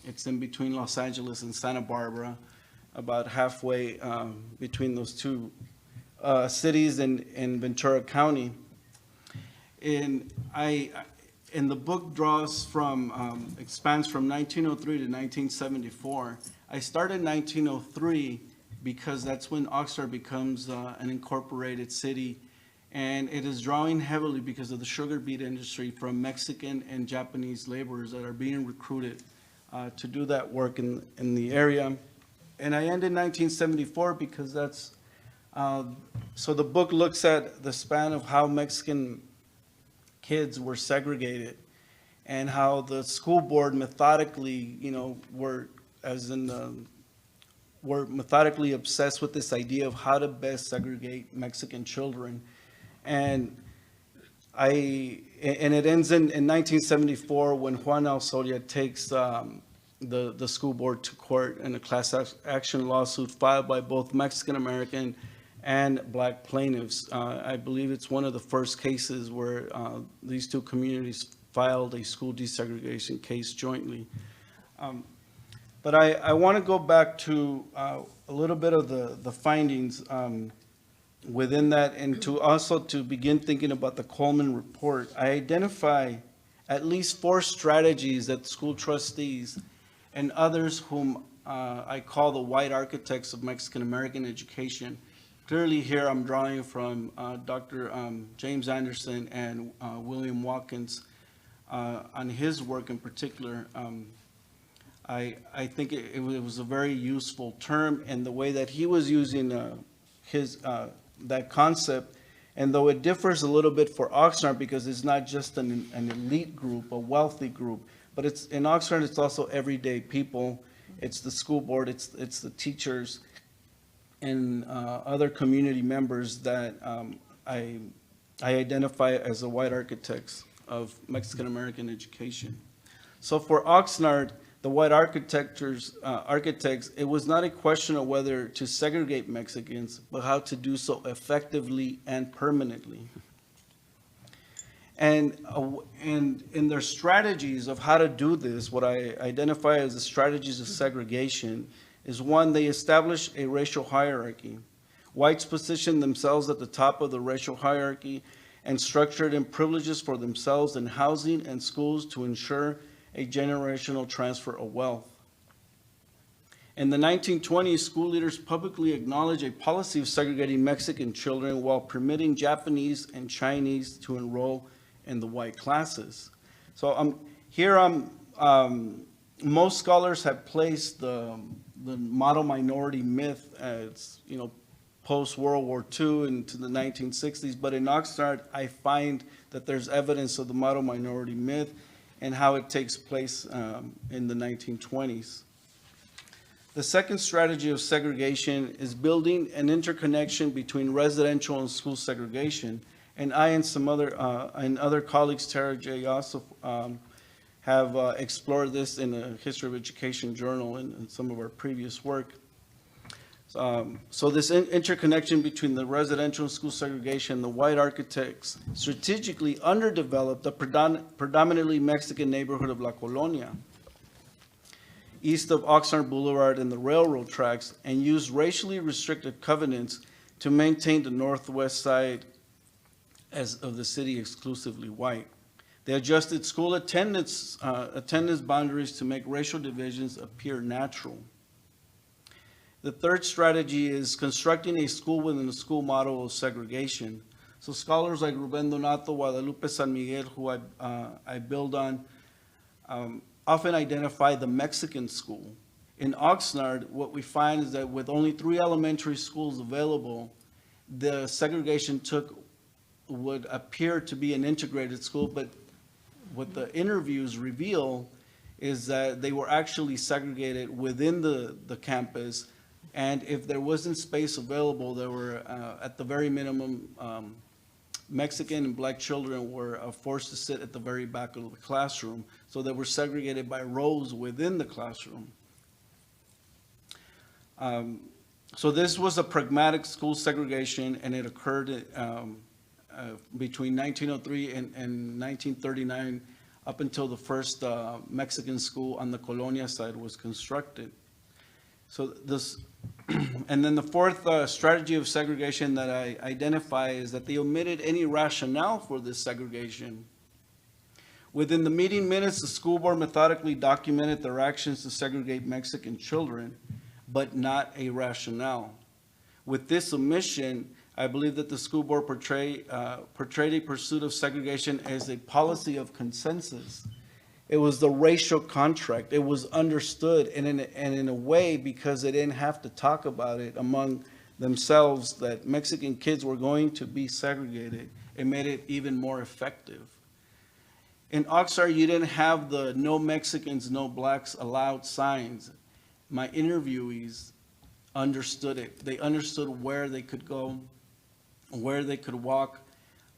it's in between Los Angeles and Santa Barbara, about halfway between those two cities in Ventura County. And the book draws from, expands from 1903 to 1974. I started in 1903 because that's when Oxnard becomes an incorporated city. And it is drawing heavily because of the sugar beet industry from Mexican and Japanese laborers that are being recruited to do that work in the area. And I end in 1974 because that's, so the book looks at the span of how Mexican kids were segregated and how the school board methodically, were methodically obsessed with this idea of how to best segregate Mexican children. And it ends in 1974 when Juan Alsoria takes the school board to court in a class action lawsuit filed by both Mexican-American and Black plaintiffs. I believe it's one of the first cases where these two communities filed a school desegregation case jointly. But I want to go back to a little bit of the findings within that, and to also to begin thinking about the Coleman Report. I identify at least 4 strategies that school trustees and others whom I call the white architects of Mexican-American education. Clearly here I'm drawing from Dr. James Anderson and William Watkins on his work in particular. I think it was a very useful term, and the way that he was using that concept, and though it differs a little bit for Oxnard because it's not just an elite group, a wealthy group, but it's in Oxnard, it's also everyday people. It's the school board, it's the teachers and other community members that I identify as the white architects of Mexican-American education. So for Oxnard, the white architects, it was not a question of whether to segregate Mexicans, but how to do so effectively and permanently. And in their strategies of how to do this, what I identify as the strategies of segregation is, one, they establish a racial hierarchy. Whites position themselves at the top of the racial hierarchy and structured in privileges for themselves in housing and schools to ensure a generational transfer of wealth. In the 1920s, school leaders publicly acknowledged a policy of segregating Mexican children while permitting Japanese and Chinese to enroll in the white classes. So most scholars have placed the model minority myth as, post-World War II into the 1960s, but in Oxnard, I find that there's evidence of the model minority myth and how it takes place in the 1920s. The second strategy of segregation is building an interconnection between residential and school segregation. And I and some other, and other colleagues, Tara J. also have explored this in a History of Education journal and some of our previous work. So this interconnection between the residential and school segregation, the white architects strategically underdeveloped the predominantly Mexican neighborhood of La Colonia, east of Oxnard Boulevard and the railroad tracks, and used racially restricted covenants to maintain the northwest side of the city exclusively white. They adjusted school attendance boundaries to make racial divisions appear natural. The third strategy is constructing a school within a school model of segregation. So scholars like Rubén Donato, Guadalupe San Miguel, who I build on, often identify the Mexican school. In Oxnard, what we find is that with only 3 elementary schools available, the segregation would appear to be an integrated school, but what the interviews reveal is that they were actually segregated within the campus. And if there wasn't space available, there were, at the very minimum, Mexican and black children were forced to sit at the very back of the classroom. So they were segregated by rows within the classroom. So this was a pragmatic school segregation, and it occurred between 1903 and 1939, up until the first Mexican school on the Colonia side was constructed. So this, and then the fourth strategy of segregation that I identify is that they omitted any rationale for this segregation. Within the meeting minutes, the school board methodically documented their actions to segregate Mexican children, but not a rationale. With this omission, I believe that the school board portrayed a pursuit of segregation as a policy of consensus. It was the racial contract. It was understood, and in a way, because they didn't have to talk about it among themselves, that Mexican kids were going to be segregated, it made it even more effective. In Oxnard, you didn't have the no Mexicans, no blacks allowed signs. My interviewees understood it. They understood where they could go, where they could walk.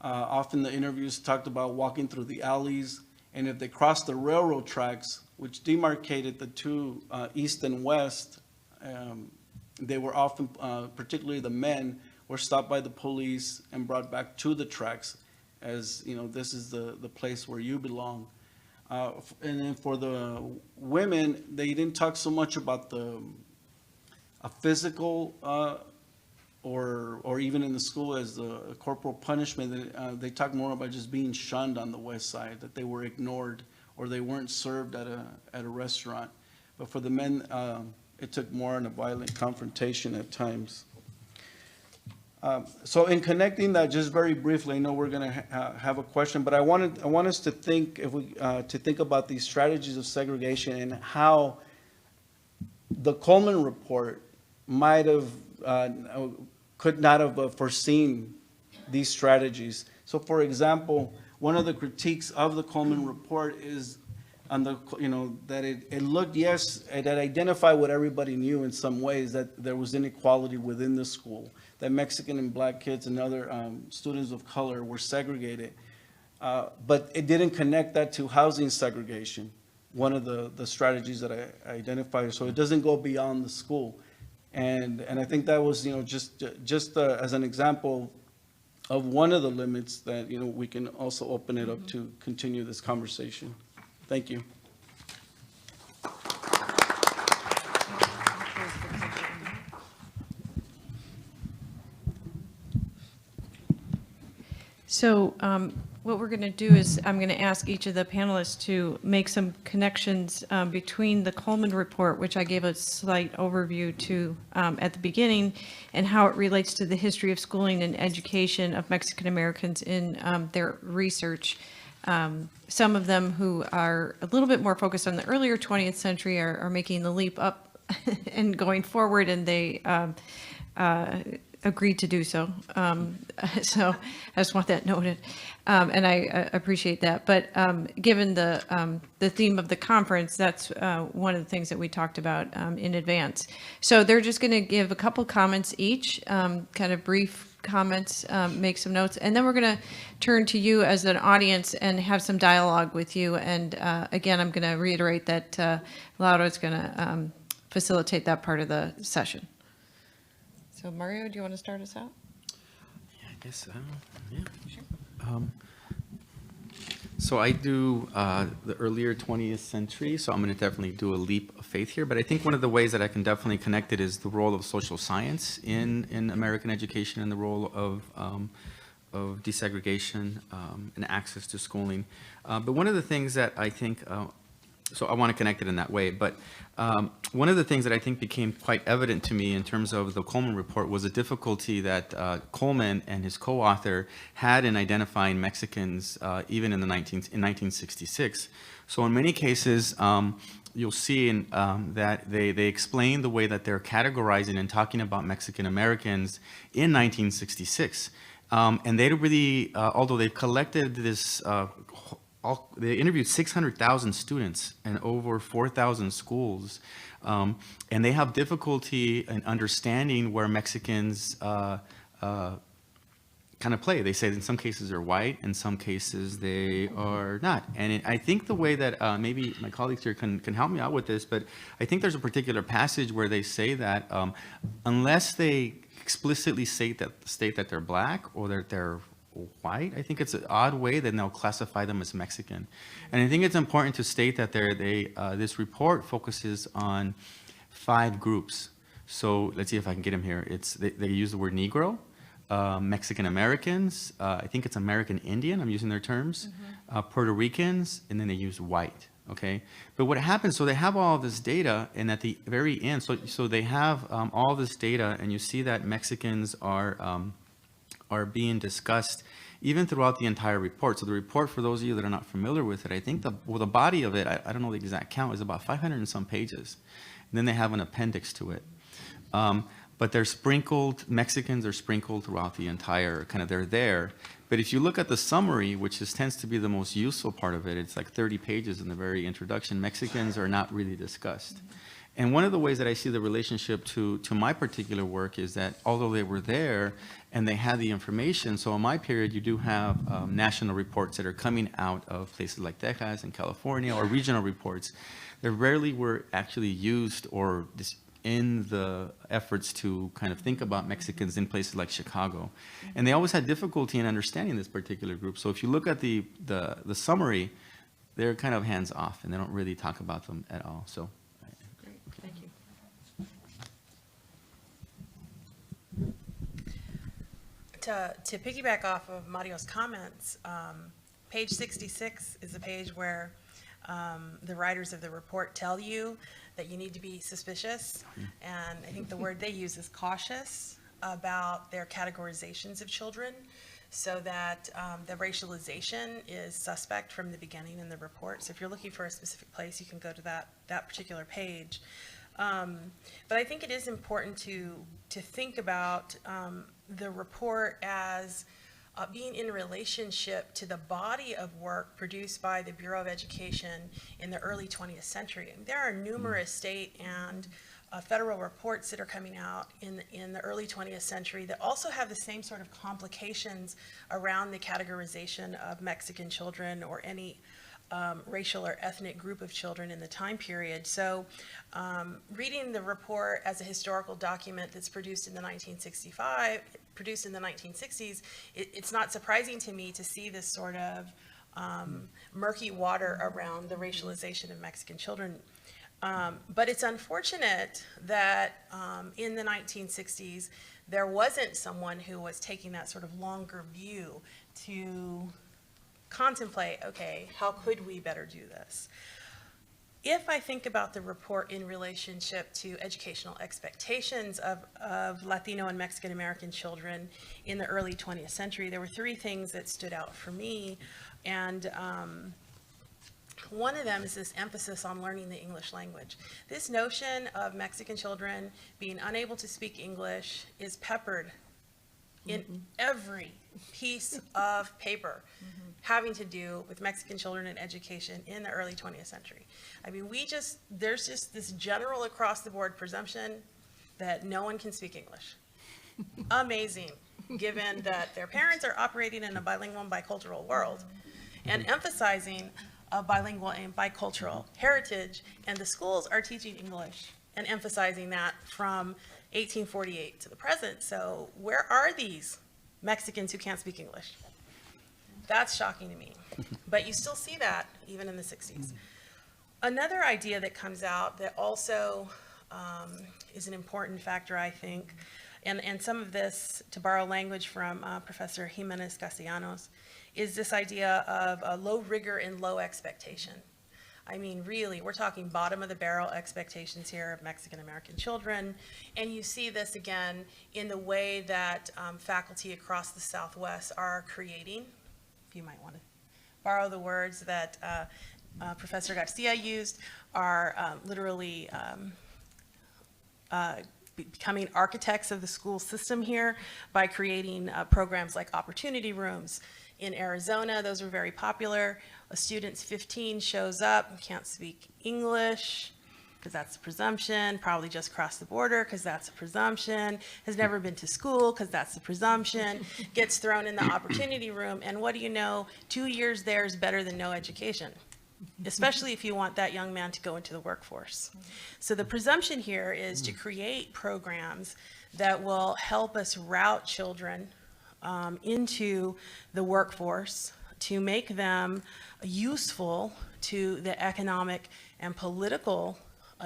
Often the interviews talked about walking through the alleys, and if they crossed the railroad tracks, which demarcated the two east and west, they were often, particularly the men, were stopped by the police and brought back to the tracks as, you know, this is the place where you belong. And then for the women, they didn't talk so much about a physical or even in the school as the corporal punishment. They talked more about just being shunned on the west side, that they were ignored or they weren't served at a restaurant. But for the men, it took more on a violent confrontation at times. So in connecting that, just very briefly, I know we're going to have a question, but I want us to think to think about these strategies of segregation and how the Coleman Report might have could not have foreseen these strategies. So, for example, one of the critiques of the Coleman Report is on the, that it looked, yes, it had identified what everybody knew in some ways, that there was inequality within the school, that Mexican and black kids and other students of color were segregated. But it didn't connect that to housing segregation, one of the strategies that I identified. So it doesn't go beyond the school. And I think that was, just as an example of one of the limits that, we can also open it up to continue this conversation. Thank you. So what we're going to do is I'm going to ask each of the panelists to make some connections between the Coleman Report, which I gave a slight overview to at the beginning, and how it relates to the history of schooling and education of Mexican Americans in their research. Some of them who are a little bit more focused on the earlier 20th century are making the leap up and going forward, and they agreed to do so. So I just want that noted, and I appreciate that. But given the theme of the conference, that's one of the things that we talked about in advance. So they're just going to give a couple comments each, kind of brief comments, make some notes, and then we're going to turn to you as an audience and have some dialogue with you. And again, I'm going to reiterate that Laura is going to facilitate that part of the session. So Mario, do you want to start us out? Yeah, I guess, yeah. So I do the earlier 20th century, so I'm going to definitely do a leap of faith here. But I think one of the ways that I can definitely connect it is the role of social science in American education and the role of desegregation and access to schooling. But one of the things that I think, so I want to connect it in that way, but one of the things that I think became quite evident to me in terms of the Coleman Report was a difficulty that Coleman and his co-author had in identifying Mexicans even in 1966. So in many cases, you'll see that they explain the way that they're categorizing and talking about Mexican Americans in 1966. And they really, although they've collected this they interviewed 600,000 students and over 4,000 schools, and they have difficulty in understanding where Mexicans kind of play. They say in some cases they're white, in some cases they are not. And I think the way that maybe my colleagues here can help me out with this, but I think there's a particular passage where they say that unless they explicitly state that they're black or that they're white, I think it's an odd way that they'll classify them as Mexican. And I think it's important to state that this report focuses on 5 groups. So let's see if I can get them here. They use the word Negro, Mexican Americans, I think it's American Indian, I'm using their terms, Puerto Ricans, and then they use white. Okay, but what happens, so they have all this data, and at the very end, so they have all this data, and you see that Mexicans are being discussed even throughout the entire report. So the report, for those of you that are not familiar with it, I think the body of it, I don't know the exact count, is about 500 and some pages. And then they have an appendix to it. But they're sprinkled, Mexicans are sprinkled throughout the entire, they're there. But if you look at the summary, which tends to be the most useful part of it, it's like 30 pages in the very introduction, Mexicans are not really discussed. And one of the ways that I see the relationship to my particular work is that although they were there and they had the information, so in my period you do have national reports that are coming out of places like Texas and California, or regional reports that rarely were actually used or in the efforts to kind of think about Mexicans in places like Chicago. And they always had difficulty in understanding this particular group. So if you look at the summary, they're kind of hands off and they don't really talk about them at all. So. Thank you. To piggyback off of Mario's comments, page 66 is a page where the writers of the report tell you that you need to be suspicious, and I think the word they use is cautious about their categorizations of children, so that the racialization is suspect from the beginning in the report. So if you're looking for a specific place, you can go to that particular page. But I think it is important to think about the report as being in relationship to the body of work produced by the Bureau of Education in the early 20th century. There are numerous state and federal reports that are coming out in the early 20th century that also have the same sort of complications around the categorization of Mexican children or any racial or ethnic group of children in the time period. So reading the report as a historical document that's produced in the 1960s, it's not surprising to me to see this sort of murky water around the racialization of Mexican children. But it's unfortunate that in the 1960s, there wasn't someone who was taking that sort of longer view to contemplate, okay, how could we better do this? If I think about the report in relationship to educational expectations of Latino and Mexican American children in the early 20th century, there were 3 things that stood out for me. And one of them is this emphasis on learning the English language. This notion of Mexican children being unable to speak English is peppered in every piece of paper having to do with Mexican children and education in the early 20th century. I mean, there's just this general across the board presumption that no one can speak English. Amazing, given that their parents are operating in a bilingual and bicultural world and emphasizing a bilingual and bicultural heritage, and the schools are teaching English and emphasizing that from 1848 to the present. So where are these Mexicans who can't speak English? That's shocking to me. But you still see that even in the 60s. Another idea that comes out that also is an important factor, I think, and some of this, to borrow language from Professor Jimenez Castellanos, is this idea of low rigor and low expectation. I mean, really, we're talking bottom of the barrel expectations here of Mexican-American children. And you see this again in the way that faculty across the Southwest are creating, if you might want to borrow the words that Professor Garcia used, are literally becoming architects of the school system here by creating programs like opportunity rooms. In Arizona, those were very popular. A student's 15, shows up, can't speak English, because that's a presumption, probably just crossed the border, because that's a presumption, has never been to school, because that's the presumption, gets thrown in the opportunity room, and what do you know, 2 years there is better than no education, especially if you want that young man to go into the workforce. So the presumption here is to create programs that will help us route children into the workforce, to make them useful to the economic and political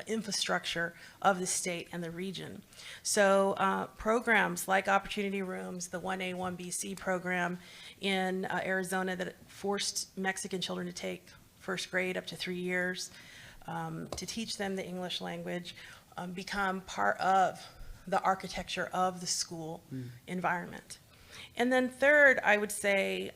infrastructure of the state and the region. So programs like Opportunity Rooms, the 1A, 1BC program in Arizona that forced Mexican children to take first grade up to 3 years to teach them the English language, become part of the architecture of the school environment. And then third, I would say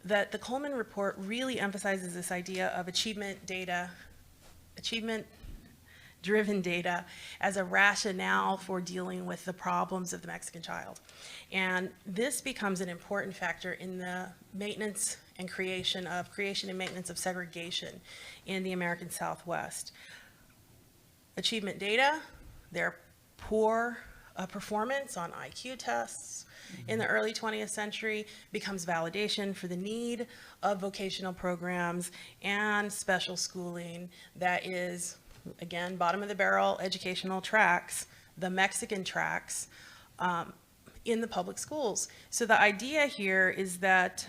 that the Coleman Report really emphasizes this idea of achievement-driven data as a rationale for dealing with the problems of the Mexican child. And this becomes an important factor in the maintenance and creation and maintenance of segregation in the American Southwest. Achievement data, their poor performance on IQ tests in the early 20th century becomes validation for the need of vocational programs and special schooling that is, again, bottom of the barrel educational tracks, the Mexican tracks, in the public schools. So the idea here is that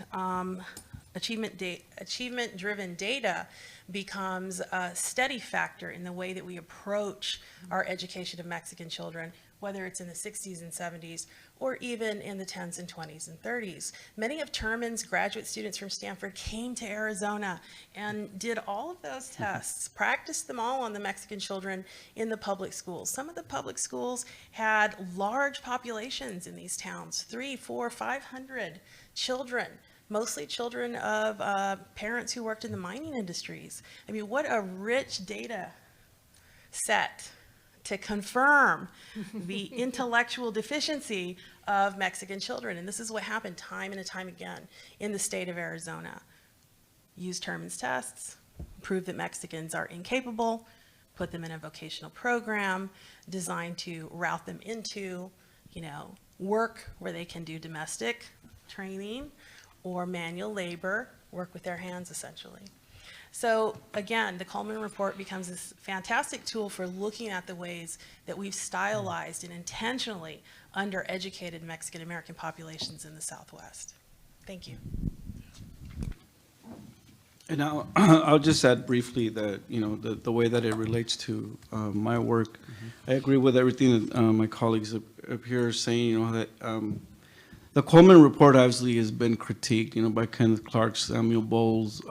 achievement-driven data becomes a steady factor in the way that we approach our education of Mexican children, whether it's in the 60s and 70s, or even in the 10s and 20s and 30s. Many of Terman's graduate students from Stanford came to Arizona and did all of those tests, practiced them all on the Mexican children in the public schools. Some of the public schools had large populations in these towns, 300, 400, 500 children, mostly children of parents who worked in the mining industries. I mean, what a rich data set to confirm the intellectual deficiency of Mexican children. And this is what happened time and time again in the state of Arizona. Use Terman's tests, prove that Mexicans are incapable, put them in a vocational program designed to route them into, work where they can do domestic training or manual labor, work with their hands essentially. So again, the Coleman Report becomes this fantastic tool for looking at the ways that we've stylized and intentionally undereducated Mexican American populations in the Southwest. Thank you. And I'll just add briefly that, the way that it relates to my work, I agree with everything that my colleagues up here are saying, that the Coleman Report obviously has been critiqued, by Kenneth Clark, Samuel Bowles,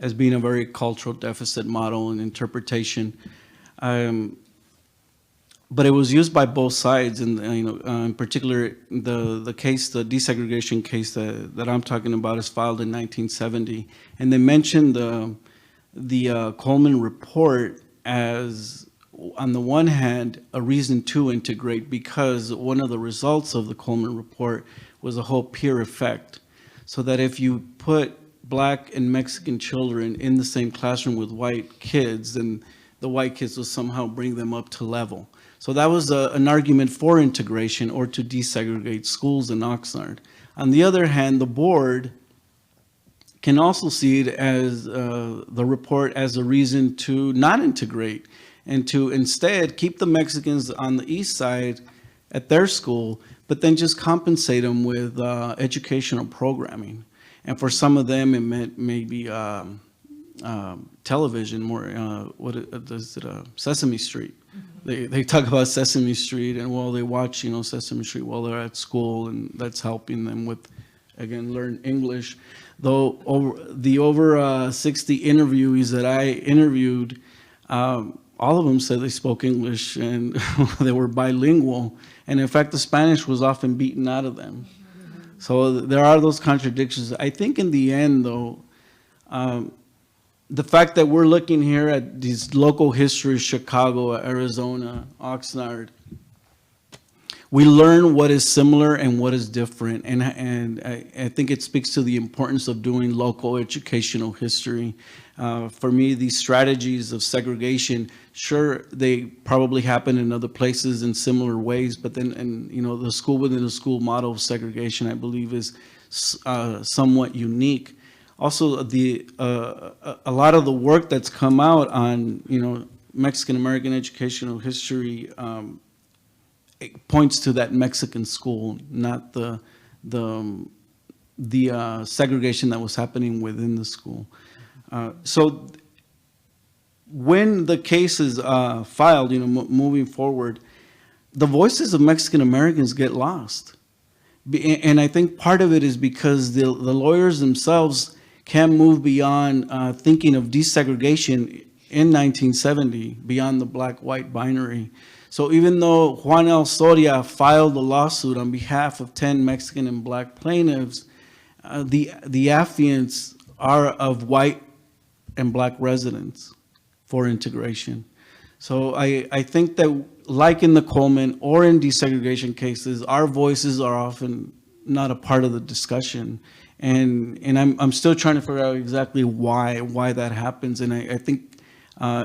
as being a very cultural deficit model and interpretation. But it was used by both sides, and in particular, the case, the desegregation case that I'm talking about is filed in 1970, and they mentioned the Coleman Report as, on the one hand, a reason to integrate, because one of the results of the Coleman Report was a whole peer effect, so that if you put Black and Mexican children in the same classroom with white kids, then the white kids will somehow bring them up to level. So that was an argument for integration or to desegregate schools in Oxnard. On the other hand, the board can also see it as the report as a reason to not integrate. and to instead keep the Mexicans on the east side at their school, but then just compensate them with educational programming. And for some of them, it meant maybe television, more, Sesame Street. They talk about Sesame Street, and well, they watch, Sesame Street while they're at school, and that's helping them with, again, learn English. Though over 60 interviewees that I interviewed, all of them said they spoke English and they were bilingual. And in fact, the Spanish was often beaten out of them. So there are those contradictions. I think in the end, though, the fact that we're looking here at these local histories, Chicago, Arizona, Oxnard, we learn what is similar and what is different. And I think it speaks to the importance of doing local educational history. For me, these strategies of segregation, sure, they probably happen in other places in similar ways, but then, the school within a school model of segregation, I believe, is somewhat unique. Also, a lot of the work that's come out on, Mexican American educational history, it points to that Mexican school, not the segregation that was happening within the school. So when the case is filed, moving forward, the voices of Mexican Americans get lost. And I think part of it is because the lawyers themselves can't move beyond thinking of desegregation in 1970, beyond the black-white binary. So even though Juan L. Soria filed a lawsuit on behalf of 10 Mexican and black plaintiffs, the affiants are of white and black residents for integration. So I think that, like in the Coleman or in desegregation cases, our voices are often not a part of the discussion. And I'm still trying to figure out exactly why that happens. And I think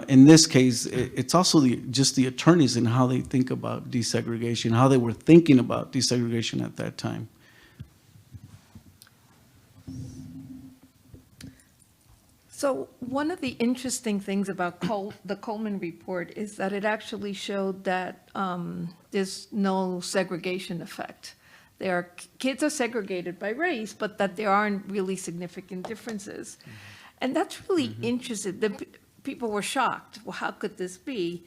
in this case, it's also just the attorneys and how they think about desegregation, how they were thinking about desegregation at that time. So one of the interesting things about the Coleman Report is that it actually showed that there's no segregation effect. Kids are segregated by race, but that there aren't really significant differences. And that's really interesting. People were shocked. Well, how could this be?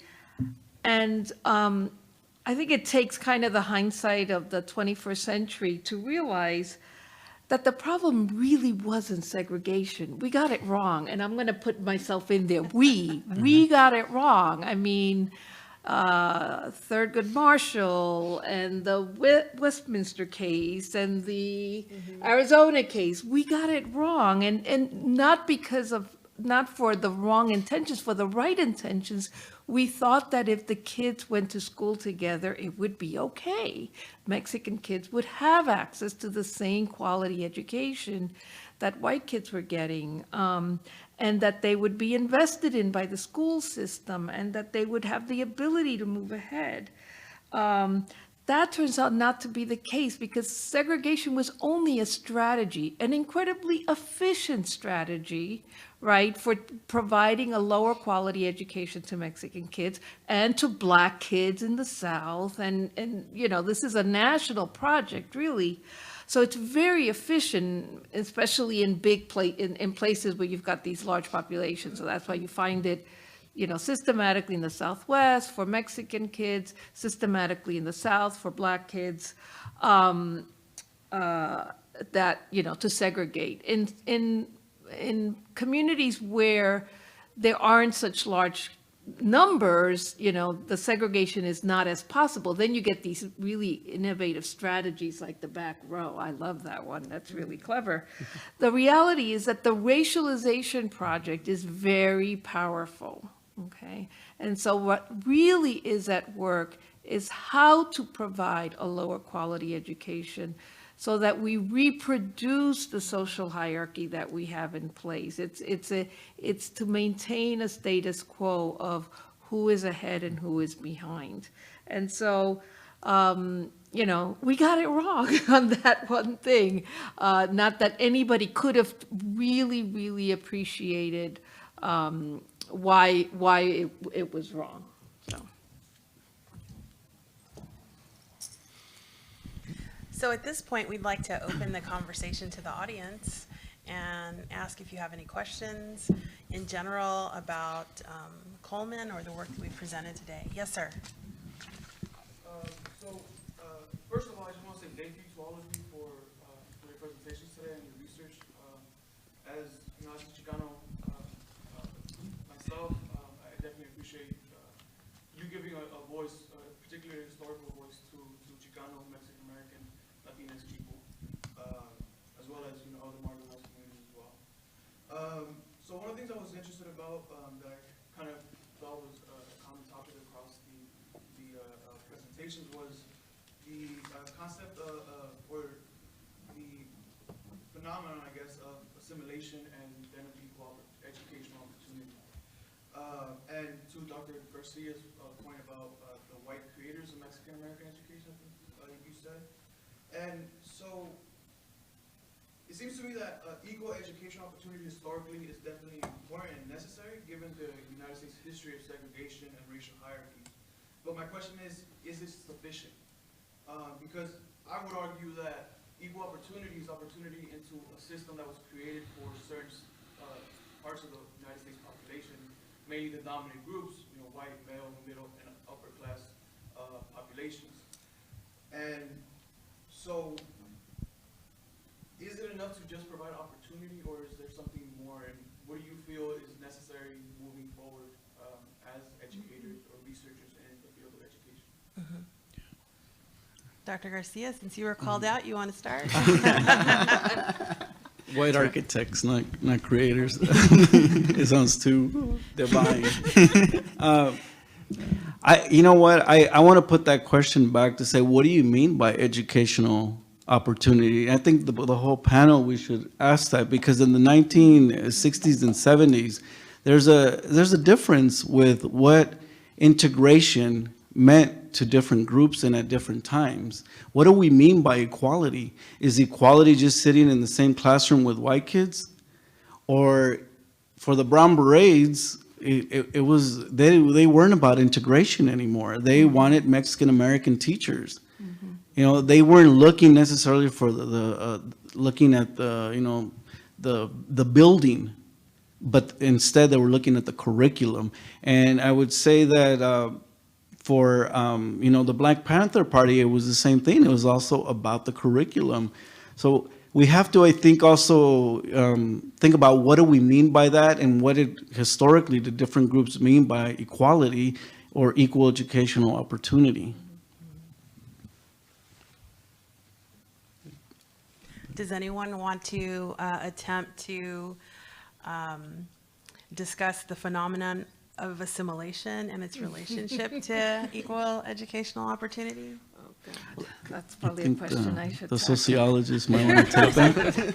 And I think it takes kind of the hindsight of the 21st century to realize that the problem really wasn't segregation. We got it wrong, and I'm going to put myself in there. We got it wrong. I mean, Thurgood Marshall and the Westminster case and the Arizona case, we got it wrong, and not for the wrong intentions, for the right intentions. We thought that if the kids went to school together, it would be okay. Mexican kids would have access to the same quality education that white kids were getting, and that they would be invested in by the school system, and that they would have the ability to move ahead. That turns out not to be the case, because segregation was only a strategy, an incredibly efficient strategy, right, for providing a lower quality education to Mexican kids and to black kids in the South. And this is a national project, really. So it's very efficient, especially in in places where you've got these large populations. So that's why you find it systematically in the Southwest for Mexican kids, systematically in the South for black kids, to segregate. In communities where there aren't such large numbers, the segregation is not as possible. Then you get these really innovative strategies like the back row. I love that one. That's really clever. The reality is that the racialization project is very powerful. Okay. And so what really is at work is how to provide a lower quality education so that we reproduce the social hierarchy that we have in place. It's to maintain a status quo of who is ahead and who is behind. And so, we got it wrong on that one thing. Not that anybody could have really, really appreciated why it was wrong, so. So at this point, we'd like to open the conversation to the audience and ask if you have any questions in general about Coleman or the work that we presented today. Yes, sir. First of all, I just want to say thank you to all of you for your presentations today and your research. As you know, as a Chicano myself, I definitely appreciate you giving a voice, particularly a historical voice, to Chicano, Mexican American, Latinx people, as well as other marginalized communities as well. So one of the things I was interested about that I kind of felt was a common topic across the presentations was the concept or the phenomenon, I guess, of assimilation and then of equal educational opportunity. And to Dr. Garcia's point about the white creators of Mexican American education, I think you said. And so it seems to me that equal educational opportunity historically is definitely important and necessary given the United States history of segregation and racial hierarchy. But my question is it sufficient? Because I would argue that equal opportunity is opportunity into a system that was created for certain parts of the United States population, mainly the dominant groups, white, male, middle, and upper class populations. And so, is it enough to just provide opportunity, or is there something more? And what do you feel is necessary moving forward as educators or researchers in the field of education? Mm-hmm. Dr. Garcia, since you were called out, you want to start? White architects, not creators. It sounds too divine. You know what? I want to put that question back to say, what do you mean by educational opportunity? I think the whole panel, we should ask that, because in the 1960s and 70s, there's a difference with what integration meant to different groups and at different times. What do we mean by equality? Is equality just sitting in the same classroom with white kids? Or for the brown berets, it was, they weren't about integration anymore. They wanted Mexican American teachers. They weren't looking necessarily for looking at the building, but instead they were looking at the curriculum. And I would say that for the Black Panther Party, it was the same thing. It was also about the curriculum. So we have to, I think, also think about what do we mean by that, and what did historically the different groups mean by equality or equal educational opportunity. Does anyone want to attempt to discuss the phenomenon of assimilation and its relationship to equal educational opportunity? Oh, God. That's probably a question I should The tackle. sociologists might want to take that.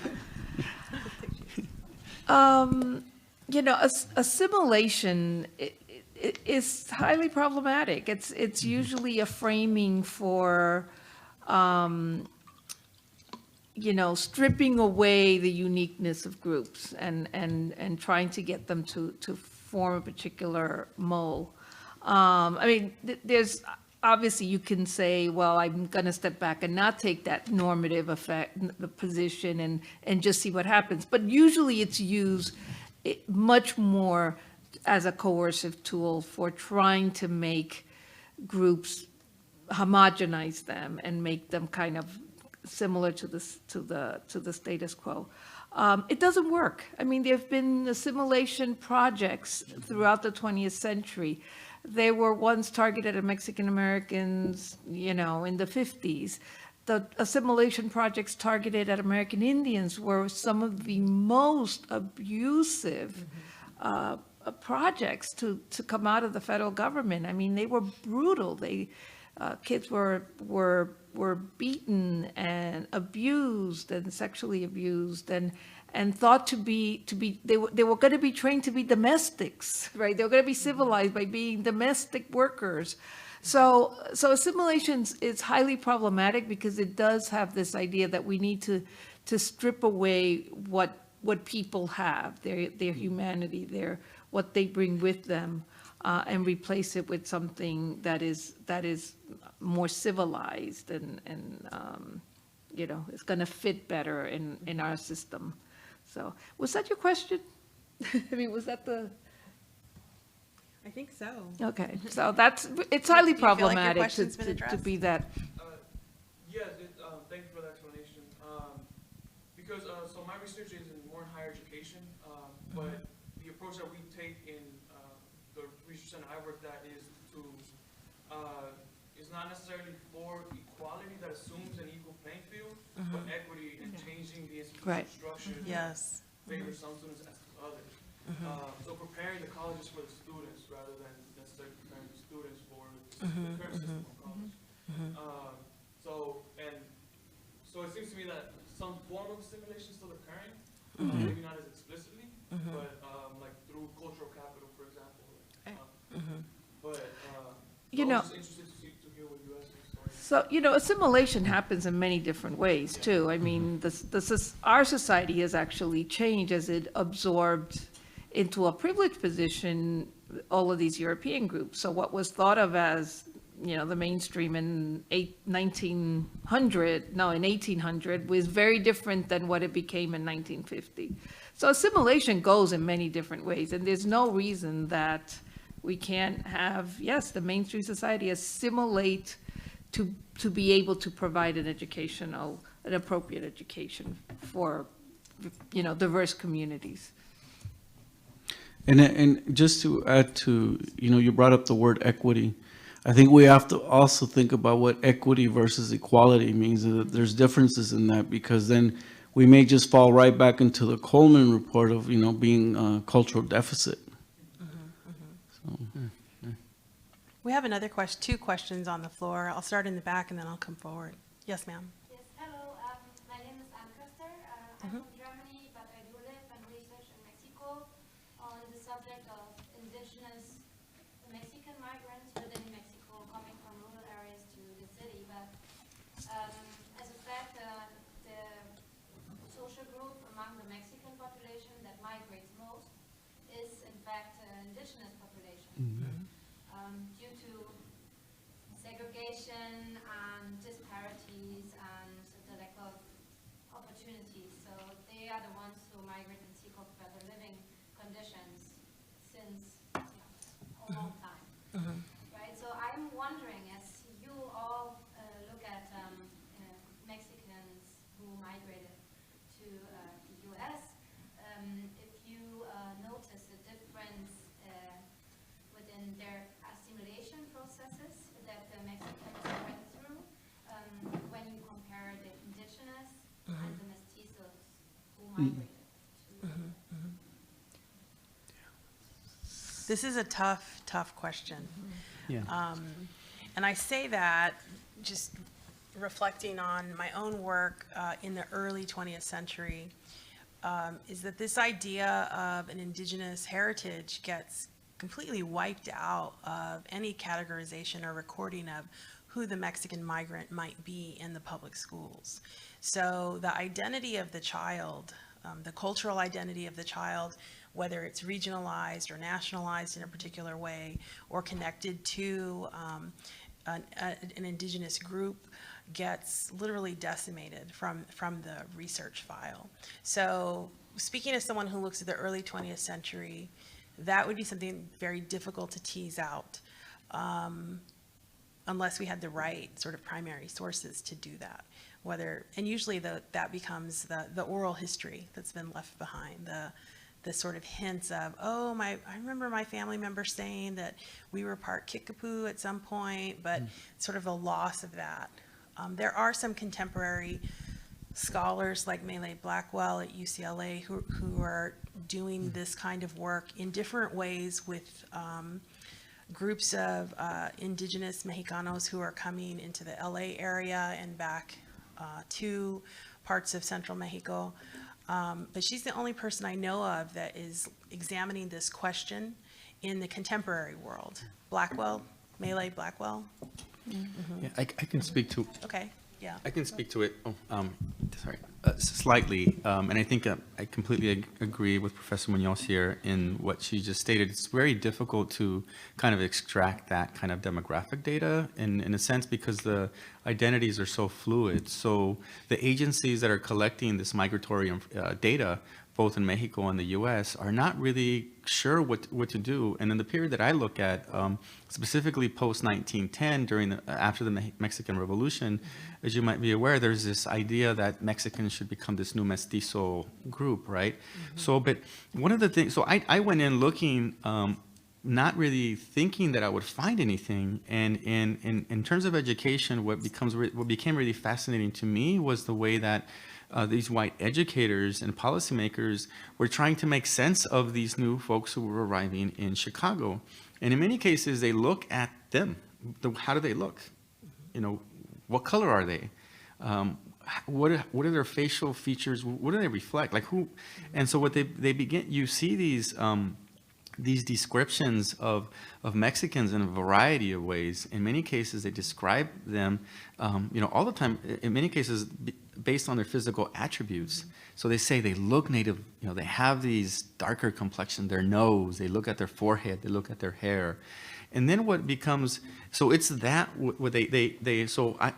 Assimilation is highly problematic. It's usually a framing for, stripping away the uniqueness of groups and trying to get them to form a particular mold. There's obviously you can say, well, I'm going to step back and not take that normative effect, the position, and just see what happens. But usually it's used much more as a coercive tool for trying to make groups, homogenize them and make them kind of similar to the status quo. It doesn't work. there have been assimilation projects throughout the 20th century. They were once targeted at Mexican Americans, in the 50s. The assimilation projects targeted at American Indians were some of the most abusive projects to come out of the federal government. They were brutal. Kids were beaten and abused and sexually abused and thought to be they were going to be trained to be domestics, right? They were going to be civilized by being domestic workers. So assimilation is highly problematic because it does have this idea that we need to strip away what what people have, their humanity, what they bring with them, and replace it with something that is more civilized and you know, is going to fit better in our system. So, was that your question? I mean, was that the? I think so. Okay, so it's highly Do you feel like your problematic question's been to addressed? be that. Yes, thank you for that explanation. Because, so my research is more in higher education, but the approach that we take in the research center I worked at is not necessarily for equality that assumes an equal playing field, but equity and changing the institutional Right. structure. Yes. Favor some students as to others. So preparing the colleges for the students rather than necessarily preparing the students for the current system of college. So it seems to me that some form of assimilation is still occurring, maybe not as explicitly, but like through cultural capital, for example. You I know- was just interested to hear what you guys' story. So, you know, assimilation happens in many different ways, too. I mean, our society has actually changed as it absorbed into a privileged position all of these European groups. So what was thought of as, you know, the mainstream in 1800 was very different than what it became in 1950. So assimilation goes in many different ways, and there's no reason that we can't have, yes, the mainstream society assimilate to be able to provide an appropriate education for, you know, diverse communities. And just to add to, you know, you brought up the word equity. I think we have to also think about what equity versus equality means. That there's differences in that, because then we may just fall right back into the Coleman Report of, you know, being a cultural deficit. So, We have two questions on the floor. I'll start in the back and then I'll come forward. Yes, ma'am. Yes, hello. My name is Anne Köster. I'm from Germany, but I do live and research in Mexico on the subject of indigenous Mexican migrants within Mexico coming from rural areas to the city. But as a fact, the social group among the Mexican population that migrates most is, in fact, indigenous population. Due to segregation and disparities and the lack of opportunities. So they are the ones who migrate and seek out better living conditions since a long time. Right? So I'm wondering, as you all look at Mexicans who migrated to the U.S., if you notice a difference within their assimilation processes that the Mexicans went through when you compare the indigenous and the mestizos who migrated to. This is a tough question. yeah. And I say that just reflecting on my own work in the early 20th century, is that this idea of an indigenous heritage gets completely wiped out of any categorization or recording of who the Mexican migrant might be in the public schools. So the identity of the child, the cultural identity of the child, whether it's regionalized or nationalized in a particular way or connected to an indigenous group, gets literally decimated from the research file. So speaking as someone who looks at the early 20th century, that would be something very difficult to tease out unless we had the right sort of primary sources to do that. And usually that becomes the oral history that's been left behind, the sort of hints of, I remember my family member saying that we were part Kickapoo at some point, but sort of the loss of that. There are some contemporary scholars like Melee Blackwell at UCLA who are doing this kind of work in different ways with groups of indigenous Mexicanos who are coming into the LA area and back to parts of central Mexico. But she's the only person I know of that is examining this question in the contemporary world. Blackwell, Melee Blackwell. Yeah, I can speak to, Okay, yeah. I can speak to it. Oh, sorry. Slightly, and I think I completely agree with Professor Munoz here in what she just stated. It's very difficult to kind of extract that kind of demographic data in a sense because the identities are so fluid. So the agencies that are collecting this migratory data, both in Mexico and the U.S., are not really sure what to do. And in the period that I look at, specifically post-1910, after the Mexican Revolution, as you might be aware, there's this idea that Mexicans should become this new mestizo group, right? So, but one of the things, so I went in looking, not really thinking that I would find anything. And in terms of education, what became really fascinating to me was the way that these white educators and policymakers were trying to make sense of these new folks who were arriving in Chicago. And in many cases, they look at them. How do they look? You know, what color are they? What are their facial features? What do they reflect? Like who? And so what they begin, you see these descriptions of Mexicans in a variety of ways. In many cases, they describe them, all the time, in many cases, based on their physical attributes. So they say they look native, they have these darker complexion, their nose, they look at their forehead, they look at their hair. And then what becomes, so it's that, what I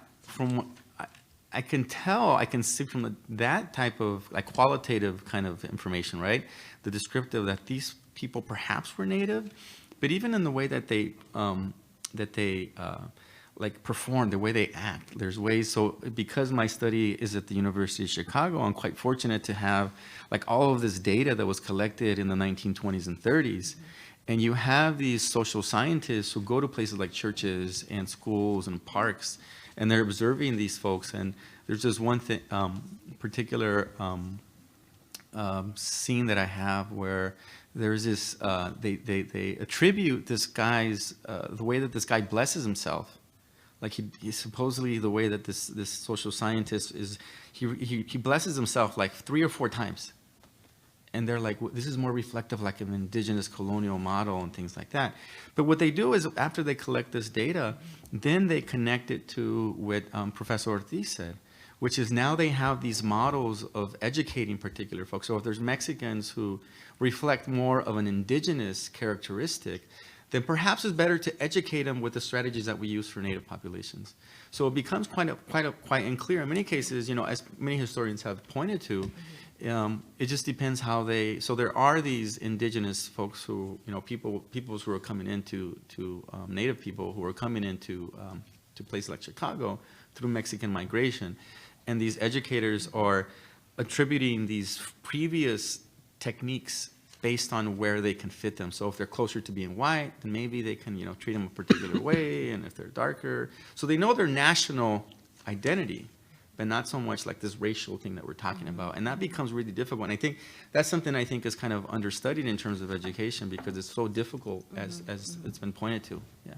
can tell, I can see from that type of like qualitative kind of information, right? The descriptive that these people perhaps were native, but even in the way that they like perform, the way they act, there's ways. So because my study is at the University of Chicago, I'm quite fortunate to have like all of this data that was collected in the 1920s and 30s. And you have these social scientists who go to places like churches and schools and parks, and they're observing these folks. And there's this one thing, particular scene that I have where there's this, they attribute this guy's, the way that this guy blesses himself. Like he supposedly the way that this social scientist is, he blesses himself like 3 or 4 times. And they're like, this is more reflective like an indigenous colonial model and things like that. But what they do is after they collect this data, then they connect it to what Professor Ortiz said, which is now they have these models of educating particular folks. So if there's Mexicans who reflect more of an indigenous characteristic, then perhaps it's better to educate them with the strategies that we use for native populations. So it becomes quite unclear. In many cases, as many historians have pointed to, it just depends how they. So there are these indigenous folks who, peoples who are coming into native people who are coming into to places like Chicago through Mexican migration, and these educators are attributing these previous techniques based on where they can fit them. So if they're closer to being white, then maybe they can, treat them a particular way, and if they're darker. So they know their national identity, but not so much like this racial thing that we're talking about. And that becomes really difficult. And I think that's something I think is kind of understudied in terms of education because it's so difficult as it's been pointed to. Yeah.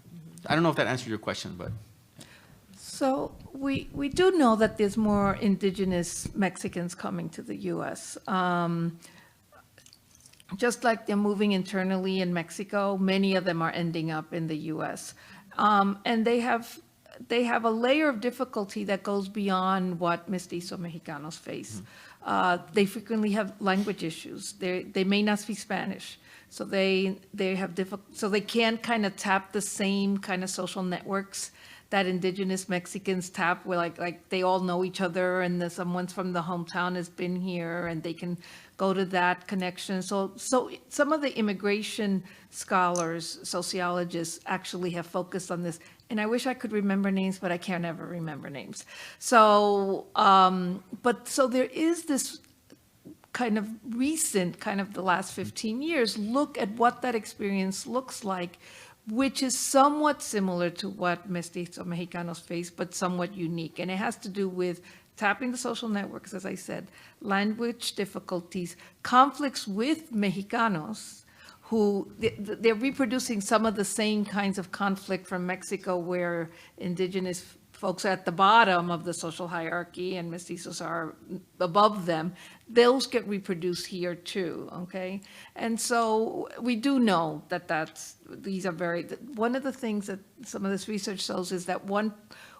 I don't know if that answers your question, but. So we do know that there's more indigenous Mexicans coming to the U.S. Just like they're moving internally in Mexico, many of them are ending up in the U.S. And they have a layer of difficulty that goes beyond what mestizo Mexicanos face. They frequently have language issues. They may not speak Spanish, so they have so they can't kind of tap the same kind of social networks that indigenous Mexicans tap, where like they all know each other, and someone's from the hometown has been here, and they can go to that connection. So some of the immigration scholars, sociologists, actually have focused on this. And I wish I could remember names, but I can't ever remember names. So, so there is this kind of recent, kind of the last 15 years, look at what that experience looks like, which is somewhat similar to what mestizo Mexicanos face, but somewhat unique. And it has to do with tapping the social networks, as I said, language difficulties, conflicts with Mexicanos, who they're reproducing some of the same kinds of conflict from Mexico, where indigenous folks are at the bottom of the social hierarchy and mestizos are above them. Those get reproduced here too, okay? And so we do know that these are one of the things that some of this research shows is that one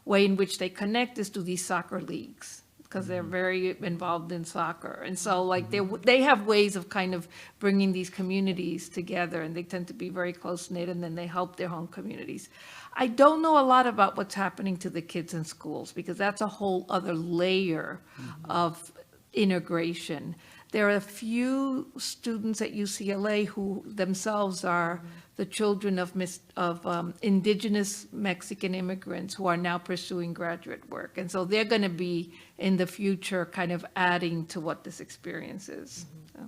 way in which they connect is through these soccer leagues, because they're very involved in soccer. And so like they have ways of kind of bringing these communities together, and they tend to be very close-knit, and then they help their home communities. I don't know a lot about what's happening to the kids in schools, because that's a whole other layer of integration. There are a few students at UCLA who themselves are the children of indigenous Mexican immigrants who are now pursuing graduate work. And so they're going to be, in the future, kind of adding to what this experience is. So.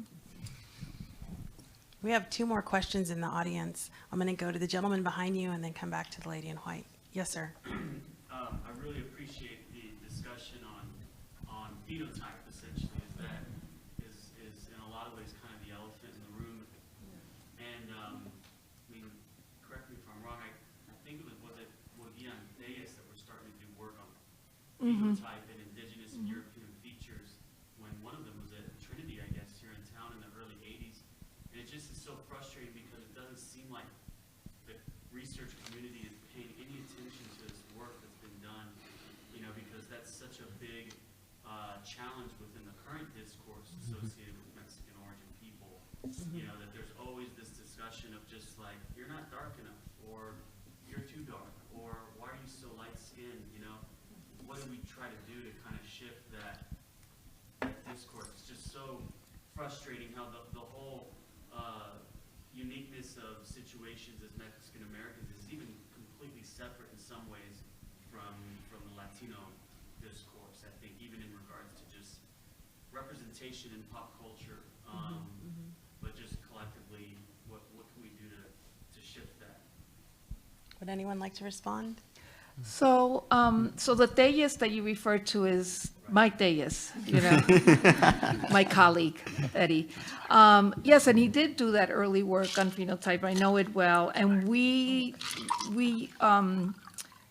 We have 2 more questions in the audience. I'm going to go to the gentleman behind you and then come back to the lady in white. Yes, sir. I really appreciate the discussion on phenotype, essentially, is in a lot of ways kind of the elephant in the room. And, I mean, correct me if I'm wrong, I think it was it Guillen Reyes that we're starting to do work on phenotype and indigenous and European features, when one of them was at Trinity, I guess, here in town in the early 80s. And it just is so frustrating because it doesn't seem like the research community is paying any attention to this work that's been done, you know, because that's such a big challenge within the current discourse associated with Mexican origin people. You know, that there's always this discussion of just like, you're not dark enough, or you're too dark, or why are you so light skinned, you know? What do we try to do to kind of shift that discourse? It's just so frustrating how the whole uniqueness of situations as Mexican Americans is even completely separate in some ways from the Latino discourse, I think, even in regards to just representation in pop culture, but just collectively, what can we do to shift that? Would anyone like to respond? So, so the Tellez that you refer to is Mike Tellez, you know, my colleague, Eddie. Yes, and he did do that early work on phenotype. I know it well. And we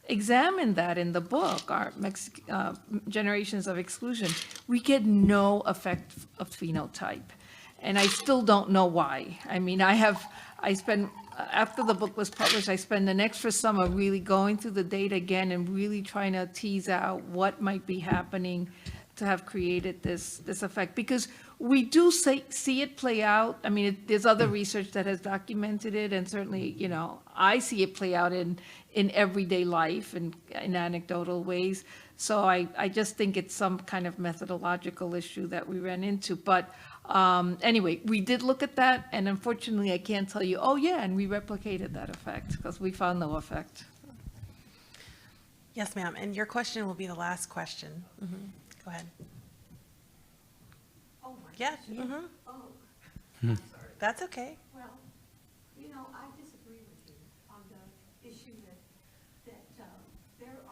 examined that in the book, our Generations of Exclusion. We get no effect of phenotype. And I still don't know why. I mean, after the book was published, I spent an extra summer really going through the data again and really trying to tease out what might be happening to have created this effect. Because we do see it play out. I mean, there's other research that has documented it, and certainly, you know, I see it play out in everyday life and in anecdotal ways. So I just think it's some kind of methodological issue that we ran into. But anyway, we did look at that, and unfortunately, I can't tell you, oh yeah, and we replicated that effect, because we found no effect. Yes, ma'am. And your question will be the last question. Go ahead. Oh, my Yeah. gosh. Oh, I'm sorry. That's okay. Well, you know, I disagree with you on the issue that there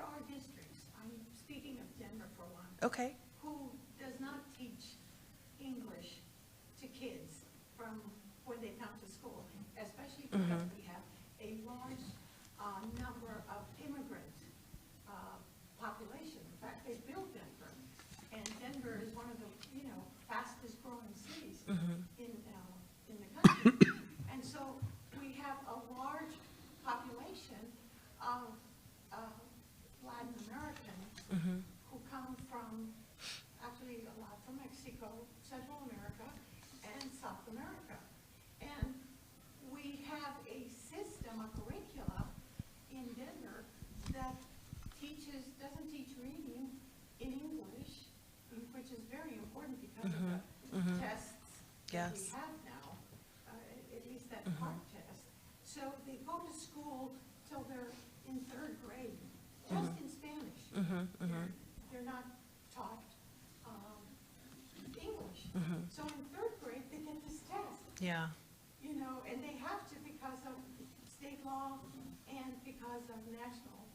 are districts, I'm speaking of Denver for one, Okay. who does not teach English to kids from when they come to school, especially because we have a large number of immigrant population. In fact, they built Denver, and Denver is one of the, you know, fastest growing cities in the country. And so we have a large population of Latin Americans who come from, actually a lot from Mexico, Central America, and South America. And we have a system, a curricula in Denver that doesn't teach reading in English, which is very important because of the tests that we Yes. have now, at least that part test. So they go to school till they're in 3rd grade, just in Spanish. They're not taught English. So in 3rd grade, they get this test. Yeah. You know, and they have to because of state law and because of national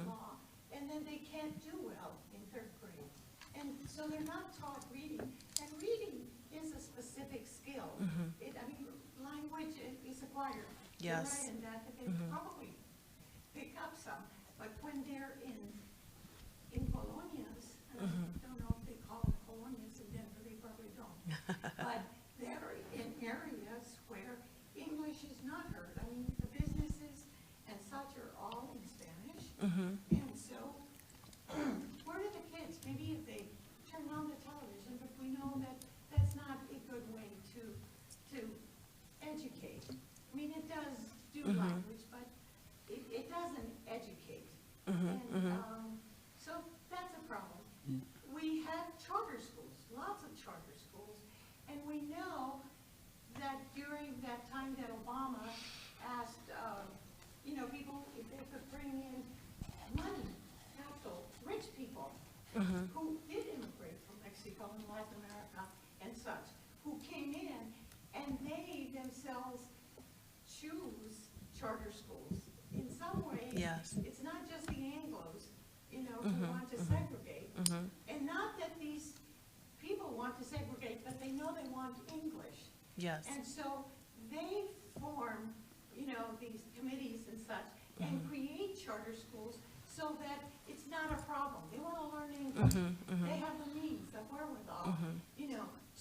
law. And then they can't do well in 3rd grade. And so they're not taught reading. And reading is a specific skill. I mean, language is acquired. You're Yes. right in that they probably pick up some. But when they're in colonias, and I don't know if they call it colonias in Denver, they probably don't. But they're in areas where English is not heard. I mean, the businesses and such are all in Spanish. And so language, but it doesn't educate. And so that's a problem. We have charter schools, lots of charter schools, and we know that during that time that Obama asked, people if they could bring in money, capital, rich people who did immigrate from Mexico and Latin America and such, who came in and they themselves choose charter schools. In some ways, Yes. it's not just the Anglos, who want to segregate. And not that these people want to segregate, but they know they want English. Yes. And so they form, these committees and such, and create charter schools so that it's not a problem. They want to learn English. They have the means, the wherewithal,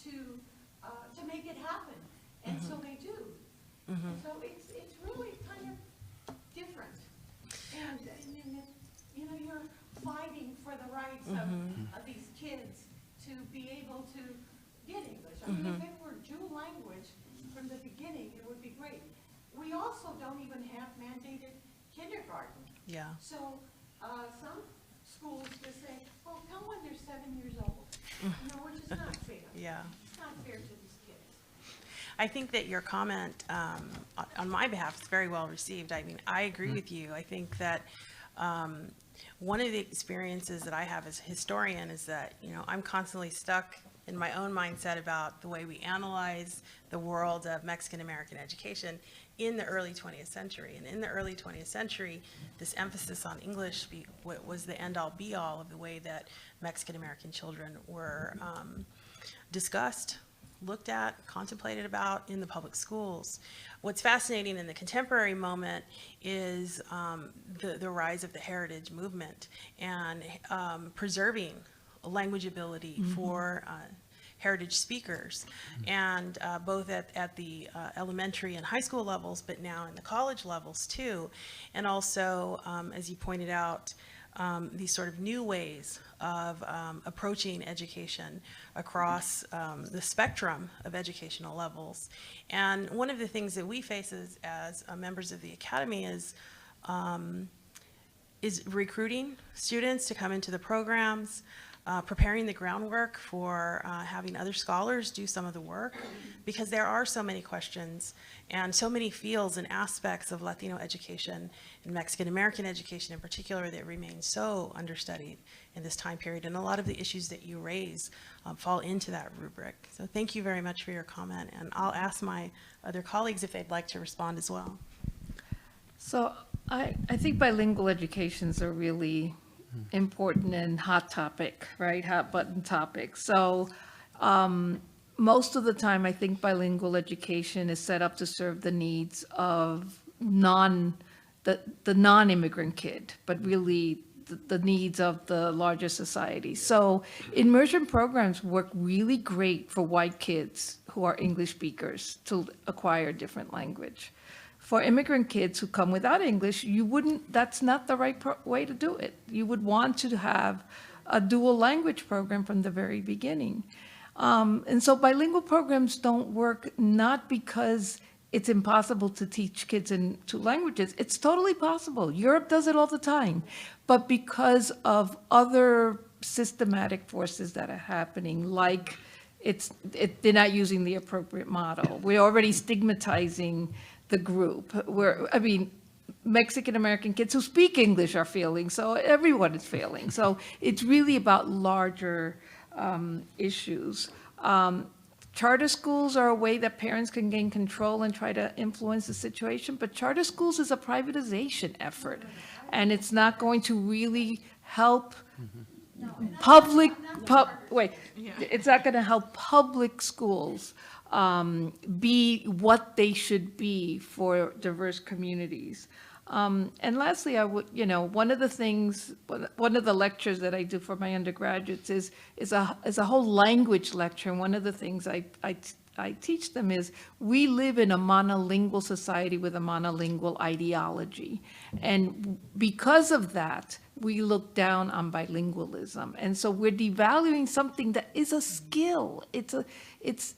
to make it happen. And so they do. And so it's really kind of different. And you're fighting for the rights of these kids to be able to get English. I mean, if it were dual language from the beginning, it would be great. We also don't even have mandated kindergarten. Yeah. So some schools just say, well, come when they're 7 years old, which is not fair. Yeah. It's not fair to these kids. I think that your comment on my behalf is very well received. I mean, I agree with you. I think that one of the experiences that I have as a historian is that, I'm constantly stuck in my own mindset about the way we analyze the world of Mexican-American education in the early 20th century. And in the early 20th century, this emphasis on English was the end-all be-all of the way that Mexican-American children were discussed, looked at, contemplated about in the public schools. What's fascinating in the contemporary moment is the rise of the heritage movement and preserving language ability for heritage speakers, and both at the elementary and high school levels, but now in the college levels too. And also, as you pointed out, these sort of new ways of approaching education across the spectrum of educational levels. And one of the things that we face as members of the Academy is recruiting students to come into the programs, preparing the groundwork for having other scholars do some of the work, because there are so many questions and so many fields and aspects of Latino education and Mexican American education in particular that remain so understudied in this time period. And a lot of the issues that you raise fall into that rubric. So thank you very much for your comment. And I'll ask my other colleagues if they'd like to respond as well. So I think bilingual educations are really important and hot topic, right? Hot button topic. So most of the time, I think bilingual education is set up to serve the needs of the non-immigrant kid, but really the needs of the larger society. So immersion programs work really great for white kids who are English speakers to acquire a different language. For immigrant kids who come without English, that's not the right way to do it. You would want to have a dual language program from the very beginning. And so bilingual programs don't work not because it's impossible to teach kids in two languages. It's totally possible. Europe does it all the time. But because of other systematic forces that are happening, like they're not using the appropriate model. We're already stigmatizing the group Mexican American kids who speak English are failing, so everyone is failing. So it's really about larger issues. Charter schools are a way that parents can gain control and try to influence the situation, but charter schools is a privatization effort, and it's not going to really help it's not going to help public schools be what they should be for diverse communities. And lastly, I would, one of the lectures that I do for my undergraduates is a whole language lecture. And one of the things I I teach them is, we live in a monolingual society with a monolingual ideology. And because of that, we look down on bilingualism. And so we're devaluing something that is a skill. It's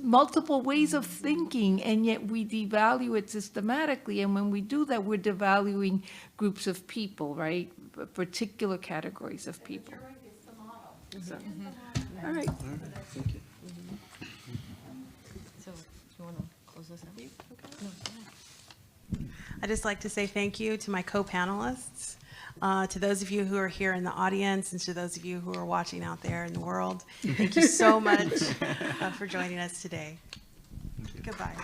multiple ways of thinking, and yet we devalue it systematically. And when we do that, we're devaluing groups of people, right? Particular categories of people. So, all right. Thank you. So, do you want to close this out? No, go ahead. I'd just like to say thank you to my co-panelists, to those of you who are here in the audience, and to those of you who are watching out there in the world. Thank you so much for joining us today. Goodbye.